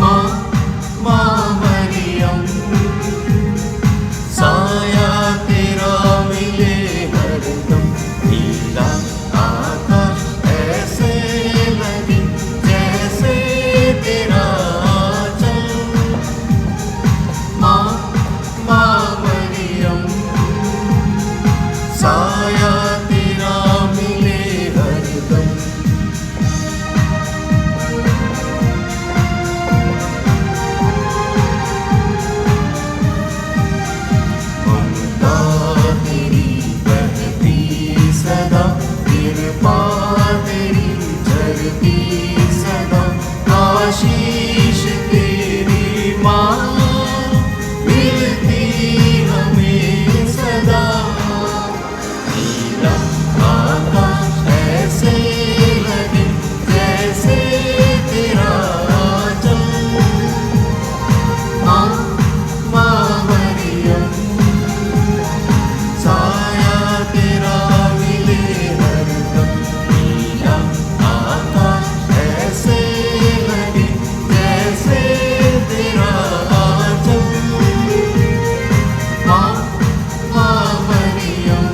माँ मरियम, साया तेरा मिले हरदम। नीला आकाश ऐसे लगे जैसे तेरा आंचल, माँ मरियम, साया तेरा मिले हरदम। ममता तेरी बहती सदा, कृपा तेरी झरती सदा, आशीष तेरी माँ मिलती हमें सदा। नीला आकाश ऐसे लगे जैसे तेरा आंचल, माँ मरियम, साया तेरा मिले हरदम। नीला आकाश ऐसे लगे जैसे तेरा आंचल, माँ मरियम,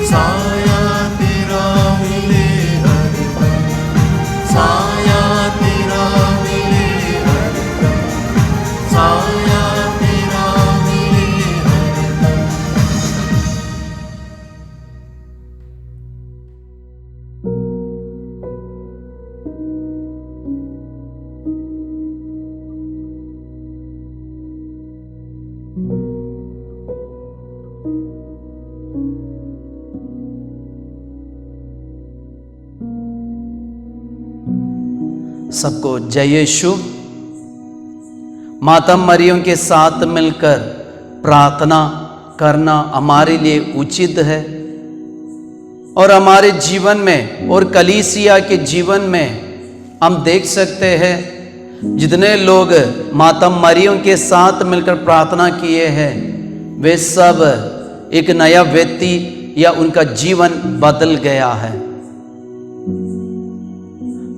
साया तेरा मिले हरदम, साया तेरा मिले हरदम, साया तेरा मिले हरदम। सबको जय यीशु। माता मरियम के साथ मिलकर प्रार्थना करना हमारे लिए उचित है और हमारे जीवन में और कलीसिया के जीवन में हम देख सकते हैं जितने लोग माता मरियम के साथ मिलकर प्रार्थना किए हैं वे सब एक नया व्यक्ति या उनका जीवन बदल गया है।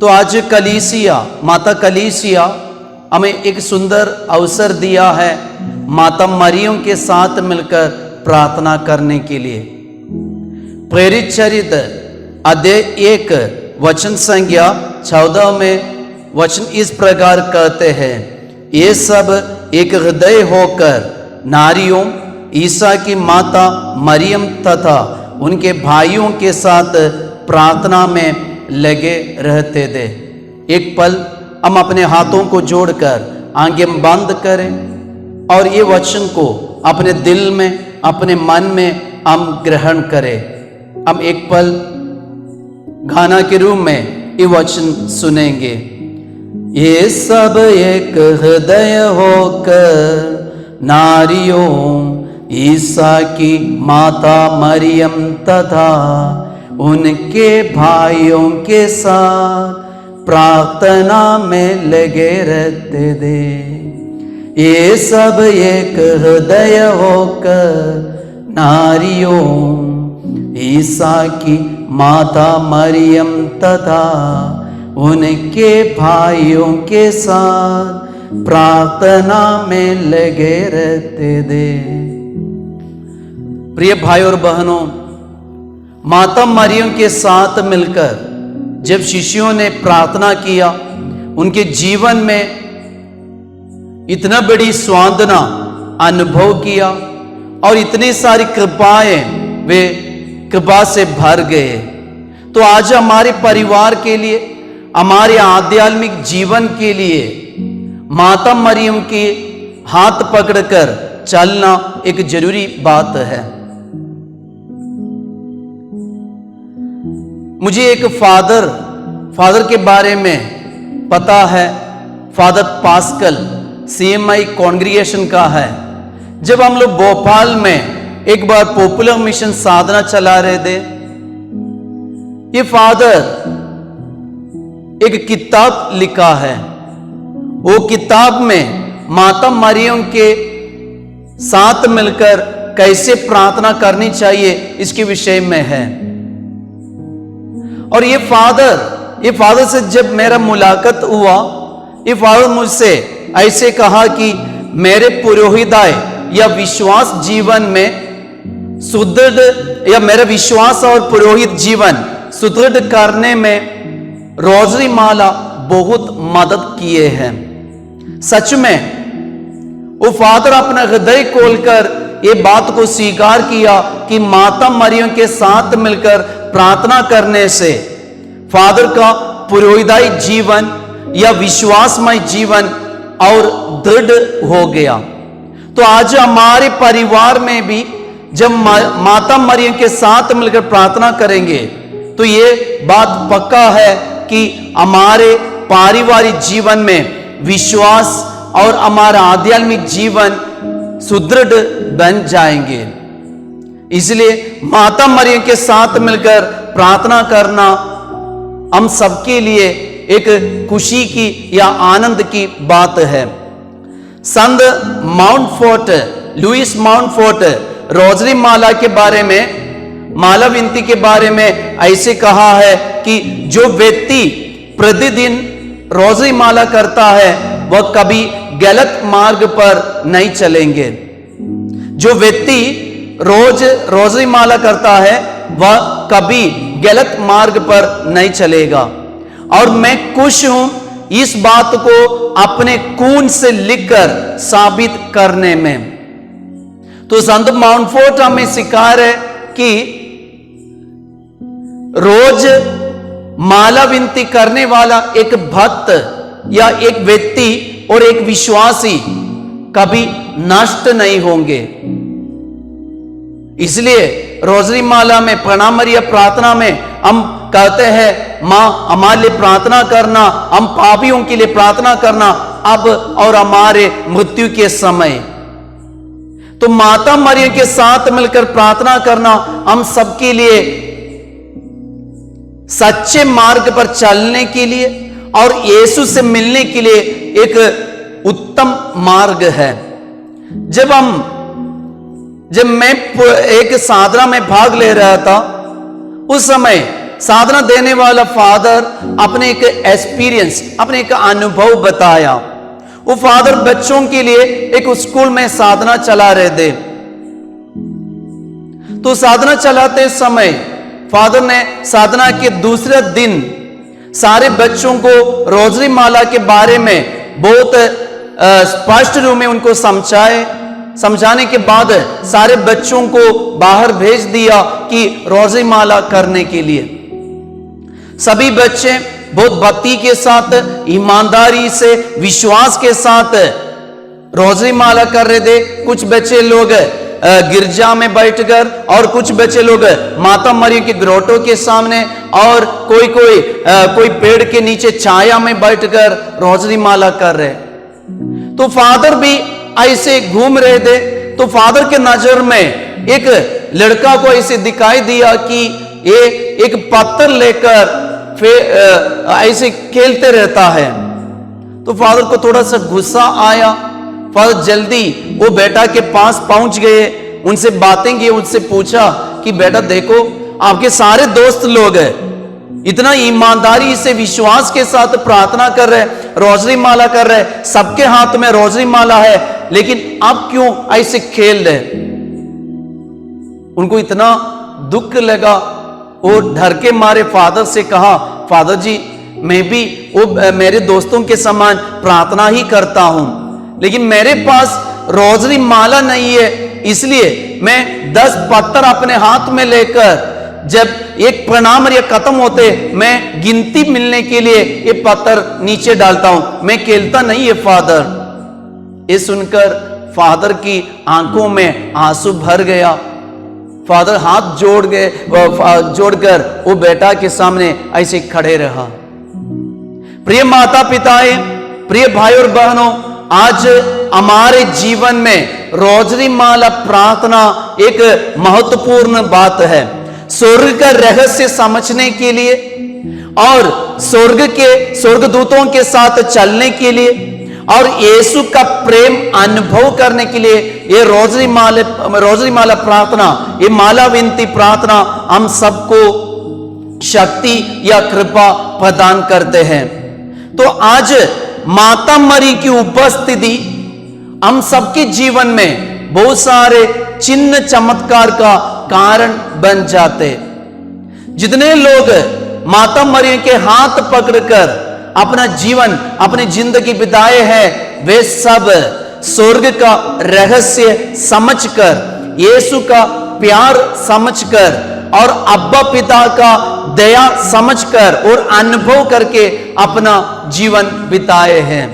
तो आज कलीसिया, माता कलीसिया हमें एक सुंदर अवसर दिया है माता मरियम के साथ मिलकर प्रार्थना करने के लिए। प्रेरित चरित्र अध्याय 1 वचन संख्या 14 में वचन इस प्रकार कहते हैं, ये सब एक हृदय होकर नारियों ईसा की माता मरियम तथा उनके भाइयों के साथ प्रार्थना में लगे रहते थे। एक पल हम अपने हाथों को जोड़कर आंखें बंद करें और ये वचन को अपने दिल में, अपने मन में हम ग्रहण करें। हम एक पल गाना के रूप में ये वचन सुनेंगे। ये सब एक हृदय होकर नारियों ईसा की माता मरियम तथा उनके भाइयों के साथ प्रार्थना में लगे रहते थे। ये सब एक हृदय होकर नारियों, ईसा की माता मरियम तथा उनके भाइयों के साथ प्रार्थना में लगे रहते थे। प्रिय भाई और बहनों, माता मरियम के साथ मिलकर जब शिष्यों ने प्रार्थना किया, उनके जीवन में इतना बड़ी सांत्वना अनुभव किया और इतनी सारी कृपाएं वे कृपा से भर गए। तो आज हमारे परिवार के लिए, हमारे आध्यात्मिक जीवन के लिए माता मरियम के हाथ पकड़कर चलना एक जरूरी बात है। मुझे एक फादर के बारे में पता है। फादर पास्कल CMI कॉन्ग्रीगेशन का है। जब हम लोग भोपाल में एक बार पॉपुलर मिशन साधना चला रहे थे, ये फादर एक किताब लिखा है। वो किताब में माता मरियम के साथ मिलकर कैसे प्रार्थना करनी चाहिए इसके विषय में है। और ये फादर से जब मेरा मुलाकात हुआ, ये फादर मुझसे ऐसे कहा कि मेरे पुरोहिताय या विश्वास जीवन में सुदृढ़, या मेरा विश्वास और पुरोहित जीवन सुदृढ़ करने में रोजरी माला बहुत मदद किए हैं। सच में वो फादर अपना हृदय खोलकर ये बात को स्वीकार किया कि माता मरियम के साथ मिलकर प्रार्थना करने से फादर का पुरोहिताई जीवन या विश्वासमय जीवन और दृढ़ हो गया। तो आज हमारे परिवार में भी जब माता मरियम के साथ मिलकर प्रार्थना करेंगे तो ये बात पक्का है कि हमारे पारिवारिक जीवन में विश्वास और हमारा आध्यात्मिक जीवन सुदृढ़ बन जाएंगे। इसलिए माता मरियम के साथ मिलकर प्रार्थना करना हम सबके लिए एक खुशी की या आनंद की बात है। संत माउंटफोर्ट, लुइस माउंटफोर्ट रोजरी माला के बारे में, माला विनती के बारे में ऐसे कहा है कि जो व्यक्ति प्रतिदिन रोजरी माला करता है वह कभी गलत मार्ग पर नहीं चलेंगे। जो व्यक्ति रोज रोजरी माला करता है वह कभी गलत मार्ग पर नहीं चलेगा। और मैं खुश हूं इस बात को अपने खून से लिखकर साबित करने में। तो संत माउंटफोर्ट हमें सिखा रहे कि रोज माला विनती करने वाला एक भक्त या एक व्यक्ति और एक विश्वासी कभी नष्ट नहीं होंगे। इसलिए रोजरी माला में, प्रणाम मरिया प्रार्थना में हम कहते हैं, मां हमारे लिए प्रार्थना करना, हम पापियों के लिए प्रार्थना करना अब और हमारे मृत्यु के समय। तो माता मरियम के साथ मिलकर प्रार्थना करना हम सबके लिए सच्चे मार्ग पर चलने के लिए और यीशु से मिलने के लिए एक उत्तम मार्ग है। जब मैं एक साधना में भाग ले रहा था, उस समय साधना देने वाला फादर अपने एक एक्सपीरियंस, अपने एक अनुभव बताया। वो फादर बच्चों के लिए एक स्कूल में साधना चला रहे थे। तो साधना चलाते समय फादर ने साधना के दूसरे दिन सारे बच्चों को रोजरी माला के बारे में बहुत स्पष्ट रूप में उनको समझाने के बाद सारे बच्चों को बाहर भेज दिया कि रोजरी माला करने के लिए। सभी बच्चे बहुत भक्ति के साथ, ईमानदारी से, विश्वास के साथ रोजरी माला कर रहे थे। कुछ बच्चे लोग गिरजा में बैठकर और कुछ बच्चे लोग माता मरियम के ग्रोटो के सामने और कोई पेड़ के नीचे छाया में बैठकर रोजरी माला कर रहे। तो फादर भी ऐसे घूम रहे थे। तो फादर के नजर में एक लड़का को ऐसे दिखाई दिया कि ये एक पत्थर लेकर ऐसे खेलते रहता है। तो फादर को थोड़ा सा गुस्सा आया। फादर जल्दी वो बेटा के पास पहुंच गए उनसे बातें की, उनसे पूछा कि बेटा देखो आपके सारे दोस्त लोग हैं, इतना ईमानदारी से विश्वास के साथ प्रार्थना कर रहे, रोजरी माला कर रहे, सबके हाथ में रोजरी माला है, लेकिन आप क्यों ऐसे खेल रहे? उनको इतना दुख लगा और डर के मारे फादर से कहा, फादर जी मैं भी वो मेरे दोस्तों के समान प्रार्थना ही करता हूं, लेकिन मेरे पास रोजरी माला नहीं है, इसलिए मैं 10 पत्थर अपने हाथ में लेकर जब एक प्रणाम या खत्म होते मैं गिनती मिलने के लिए ये पत्थर नीचे डालता हूं, मैं खेलता नहीं है फादर। ये सुनकर फादर की आंखों में आंसू भर गया। फादर हाथ जोड़कर वो बेटा के सामने ऐसे खड़े रहा। प्रिय माता पिताएं, प्रिय भाई और बहनों, आज हमारे जीवन में रोजरी माला प्रार्थना एक महत्वपूर्ण बात है। स्वर्ग का रहस्य समझने के लिए और स्वर्गदूतों के साथ चलने के लिए और यीशु का प्रेम अनुभव करने के लिए ये रोजरी माला प्रार्थना, ये माला विनती प्रार्थना हम सबको शक्ति या कृपा प्रदान करते हैं। तो आज माता मरी की उपस्थिति हम सबके जीवन में बहुत सारे चिन्ह चमत्कार का कारण बन जाते। जितने लोग माता मरियम के हाथ पकड़कर अपना जीवन, अपनी जिंदगी बिताए हैं, वे सब स्वर्ग का रहस्य समझकर, यीशु का प्यार समझकर और अब्बा पिता का दया समझकर और अनुभव करके अपना जीवन बिताए हैं।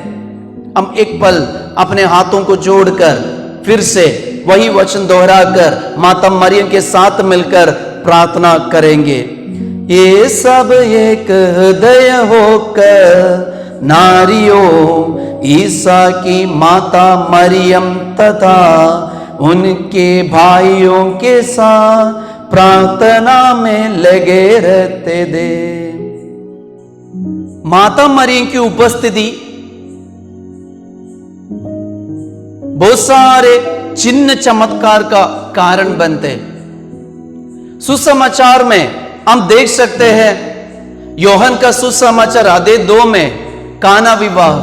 हम एक पल अपने हाथों को जोड़कर फिर से वही वचन दोहराकर माता मरियम के साथ मिलकर प्रार्थना करेंगे। ये सब एक हृदय होकर नारियों ईसा की माता मरियम तथा उनके भाइयों के साथ प्रार्थना में लगे रहते दे। माता मरियम की उपस्थिति बहुत सारे चिन्ह चमत्कार का कारण बनते। सुसमाचार में हम देख सकते हैं, योहन का सुसमाचार अध्याय 2 में काना विवाह,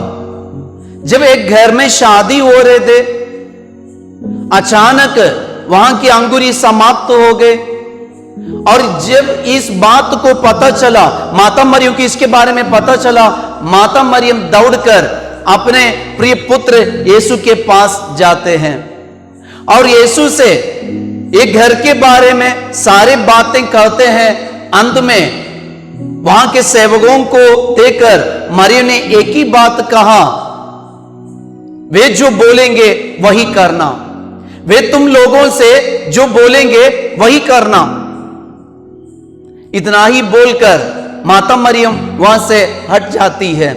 जब एक घर में शादी हो रहे थे, अचानक वहां की अंगूरी समाप्त हो गए। और जब इस बात को पता चला, माता मरियम की इसके बारे में पता चला, माता मरियम दौड़कर अपने प्रिय पुत्र यीशु के पास जाते हैं और यीशु से एक घर के बारे में सारे बातें कहते हैं। अंत में वहां के सेवकों को देखकर मरियम ने एक ही बात कहा, वे जो बोलेंगे वही करना, वे तुम लोगों से जो बोलेंगे वही करना। इतना ही बोलकर माता मरियम वहां से हट जाती है।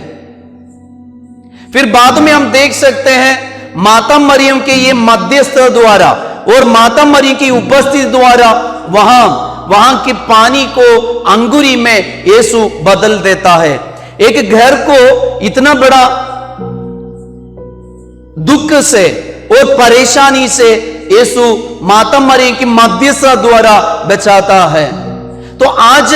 फिर बाद में हम देख सकते हैं माता मरियम के ये मध्यस्थ द्वारा और माता मरियम की उपस्थिति द्वारा वहां के पानी को अंगूरी में यीशु बदल देता है। एक घर को इतना बड़ा दुख से और परेशानी से यीशु माता मरियम की मध्यस्थ द्वारा बचाता है। तो आज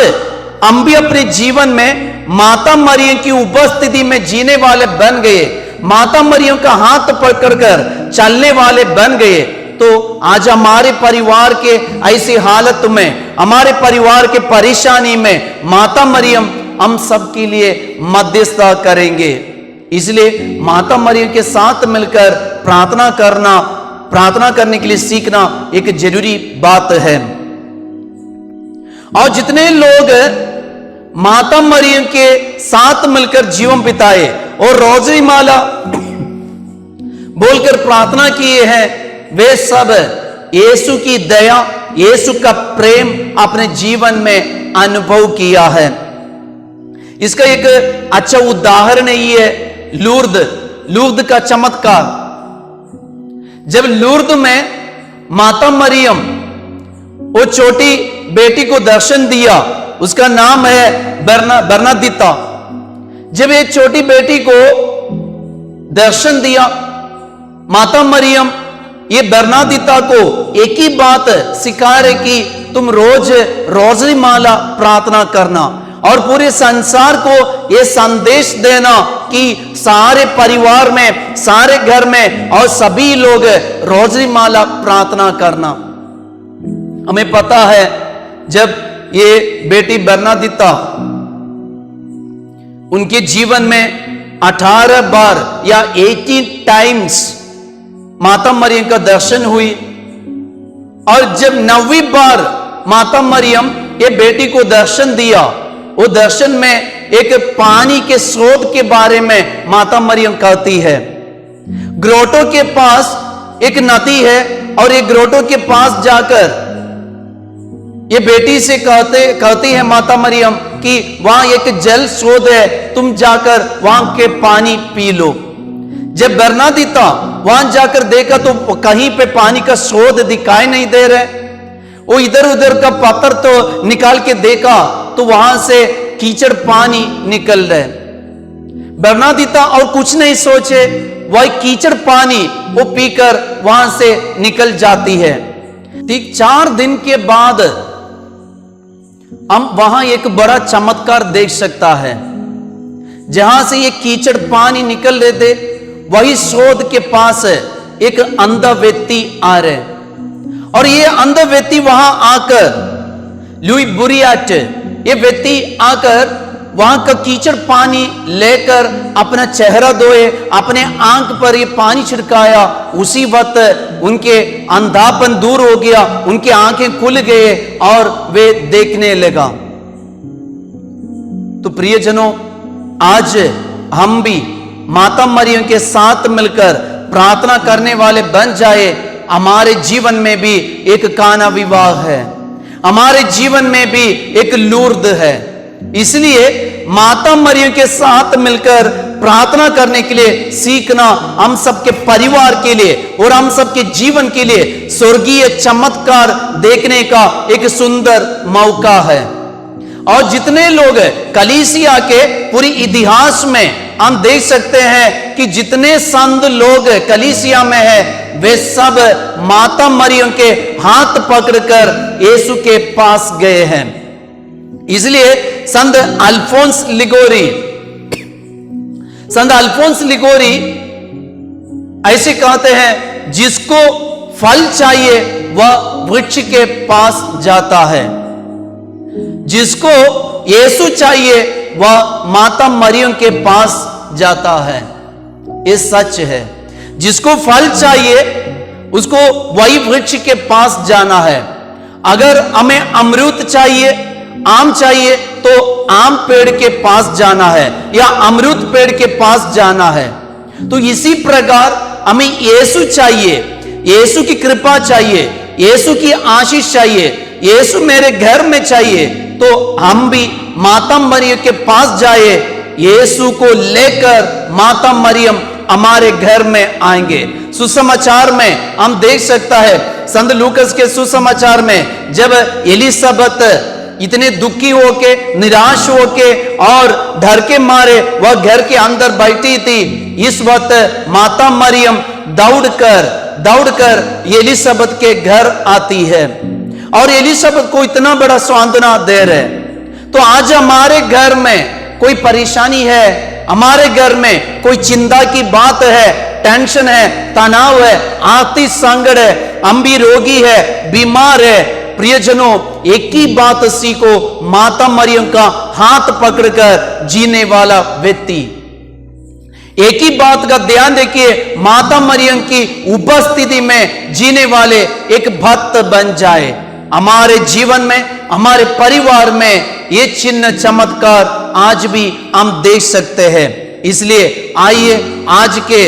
हम भी अपने जीवन में माता मरियम की उपस्थिति में जीने वाले बन गए, माता मरियम का हाथ पकड़कर चलने वाले बन गए। तो आज हमारे परिवार के ऐसी हालत में, हमारे परिवार के परेशानी में माता मरियम हम सब के लिए मध्यस्थता करेंगे। इसलिए माता मरियम के साथ मिलकर प्रार्थना करने के लिए सीखना एक जरूरी बात है। और जितने लोग माता मरियम के साथ मिलकर जीवन बिताए और रोजरी माला बोलकर प्रार्थना किए हैं, वे सब यीशु की दया, यीशु का प्रेम अपने जीवन में अनुभव किया है। इसका एक अच्छा उदाहरण ये है लूर्द का चमत्कार। जब लूर्द में माता मरियम वो छोटी बेटी को दर्शन दिया, उसका नाम है बरनादिता। जब एक छोटी बेटी को दर्शन दिया, माता मरियम ये बरनादिता को एक ही बात सिखा रहे कि तुम रोज रोजरी माला प्रार्थना करना और पूरे संसार को ये संदेश देना कि सारे परिवार में, सारे घर में और सभी लोग रोजरी माला प्रार्थना करना। हमें पता है जब ये बेटी बरनादिता उनके जीवन में 18 बार या 18 टाइम्स माता मरियम का दर्शन हुई और जब 9वीं बार माता मरियम ये बेटी को दर्शन दिया, वो दर्शन में एक पानी के स्रोत के बारे में माता मरियम कहती है। ग्रोटो के पास एक नदी है और ये ग्रोटो के पास जाकर ये बेटी से कहती है माता मरियम कि वहां एक जल स्रोत है, तुम जाकर वहां के पानी पी लो। जब बरनादिता वहां जाकर देखा तो कहीं पे पानी का स्रोत दिखाई नहीं दे रहे। वो इधर उधर का पत्थर तो निकाल के देखा तो वहां से कीचड़ पानी निकल रहे। बरनादिता और कुछ नहीं सोचे, वह कीचड़ पानी वो पीकर वहां से निकल जाती है। ठीक 4 दिन के बाद हम वहां एक बड़ा चमत्कार देख सकता है। जहां से ये कीचड़ पानी निकल रहे थे, वही स्रोत के पास एक अंधा व्यक्ति आ रहे और ये अंधा व्यक्ति वहां आकर लुई बुरियाट ये व्यक्ति आकर वहां का कीचड़ पानी लेकर अपना चेहरा धोए, अपने आंख पर ये पानी छिड़काया। उसी वक्त उनके अंधापन दूर हो गया, उनकी आंखें खुल गए और वे देखने लगा। तो प्रियजनों, आज हम भी माता मरियम के साथ मिलकर प्रार्थना करने वाले बन जाए। हमारे जीवन में भी एक काना विवाह है, हमारे जीवन में भी एक लूर्द है। इसलिए माता मरियम के साथ मिलकर प्रार्थना करने के लिए सीखना हम सबके परिवार के लिए और हम सबके जीवन के लिए स्वर्गीय चमत्कार देखने का एक सुंदर मौका है। और जितने लोग कलीसिया के पूरी इतिहास में हम देख सकते हैं कि जितने संत लोग कलीसिया में है, वे सब माता मरियम के हाथ पकड़कर यीशु के पास गए हैं। इसलिए संत अल्फोंस लिगोरी ऐसे कहते हैं, जिसको फल चाहिए वह वृक्ष के पास जाता है, जिसको यीशु चाहिए वह माता मरियम के पास जाता है। ये सच है। जिसको फल चाहिए उसको वही वृक्ष के पास जाना है। अगर हमें अमरूद चाहिए, आम चाहिए, तो आम पेड़ के पास जाना है या अमरूद पेड़ के पास जाना है। तो इसी प्रकार हमें यीशु चाहिए, यीशु की कृपा चाहिए, यीशु की आशीष चाहिए, यीशु मेरे घर में चाहिए, तो हम भी माता मरियम के पास जाए। यीशु को लेकर माता मरियम हमारे घर में आएंगे। सुसमाचार में हम देख सकता है, संत लूकस के सुसमाचार में जब एलिसबेथ इतने दुखी होके, निराश होके और डर के मारे वह घर के अंदर बैठी थी, इस वक्त माता मरियम दौड़कर एलिसबेथ के घर आती है और एलिसबेथ को इतना बड़ा सांत्वना दे रहे। तो आज हमारे घर में कोई परेशानी है, हमारे घर में कोई चिंता की बात है, टेंशन है, तनाव है, आर्थिक संकट है, हम भी रोगी है, बीमार है, प्रियजनों, एक ही बात सीखो, माता मरियम का हाथ पकड़कर जीने वाला व्यक्ति। एक ही बात का ध्यान देखिए, माता मरियम की उपस्थिति में जीने वाले एक भक्त बन जाए। हमारे जीवन में, हमारे परिवार में ये चिन्ह चमत्कार आज भी हम देख सकते हैं। इसलिए आइए आज के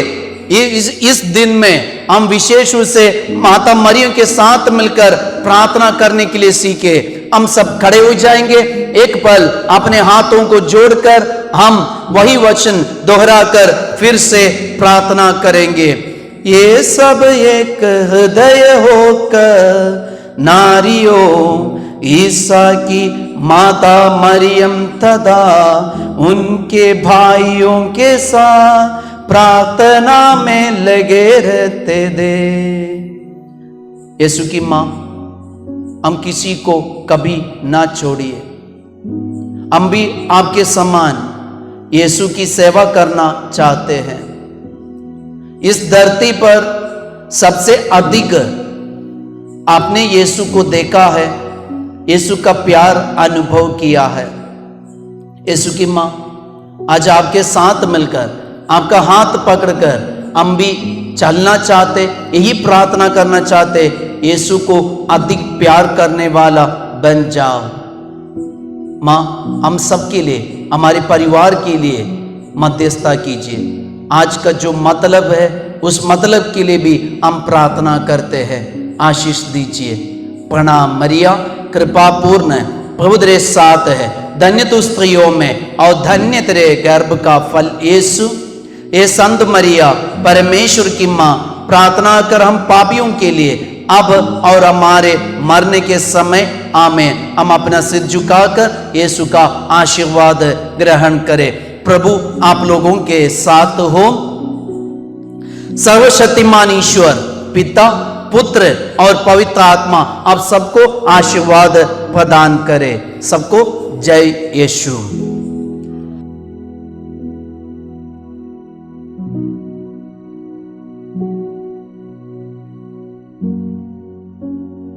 इस दिन में हम विशेष रूप से माता मरियम के साथ मिलकर प्रार्थना करने के लिए सीखे। हम सब खड़े हो जाएंगे, एक पल अपने हाथों को जोड़कर हम वही वचन दोहराकर फिर से प्रार्थना करेंगे। ये सब एक हृदय होकर नारियों ईसा की माता मरियम तथा उनके भाइयों के साथ प्रार्थना में लगे रहते दे। यीशु की मां, हम किसी को कभी ना छोड़िए। हम भी आपके समान यीशु की सेवा करना चाहते हैं। इस धरती पर सबसे अधिक आपने यीशु को देखा है, यीशु का प्यार अनुभव किया है। यीशु की मां, आज आपके साथ मिलकर, आपका हाथ पकड़कर हम भी चलना चाहते, यही प्रार्थना करना चाहते, यीशु को अधिक प्यार करने वाला बन जाओ। मां, हम सबके लिए, हमारे परिवार के लिए मध्यस्थता कीजिए। आज का जो मतलब है, उस मतलब के लिए भी हम प्रार्थना करते हैं। आशीष दीजिए। प्रणाम मरिया, कृपा पूर्ण, प्रभु तेरे साथ है, धन्य तू स्त्रियों में और धन्य तेरे गर्भ का फल यीशु। ये संत मरिया, परमेश्वर की मां, प्रार्थना कर हम पापियों के लिए अब और हमारे मरने के समय आमीन। हम अपना सिर झुकाकर यीशु का आशीर्वाद ग्रहण करें। प्रभु आप लोगों के साथ हो। सर्वशक्तिमान ईश्वर पिता, पुत्र और पवित्र आत्मा आप सबको आशीर्वाद प्रदान करे। सबको जय यीशु।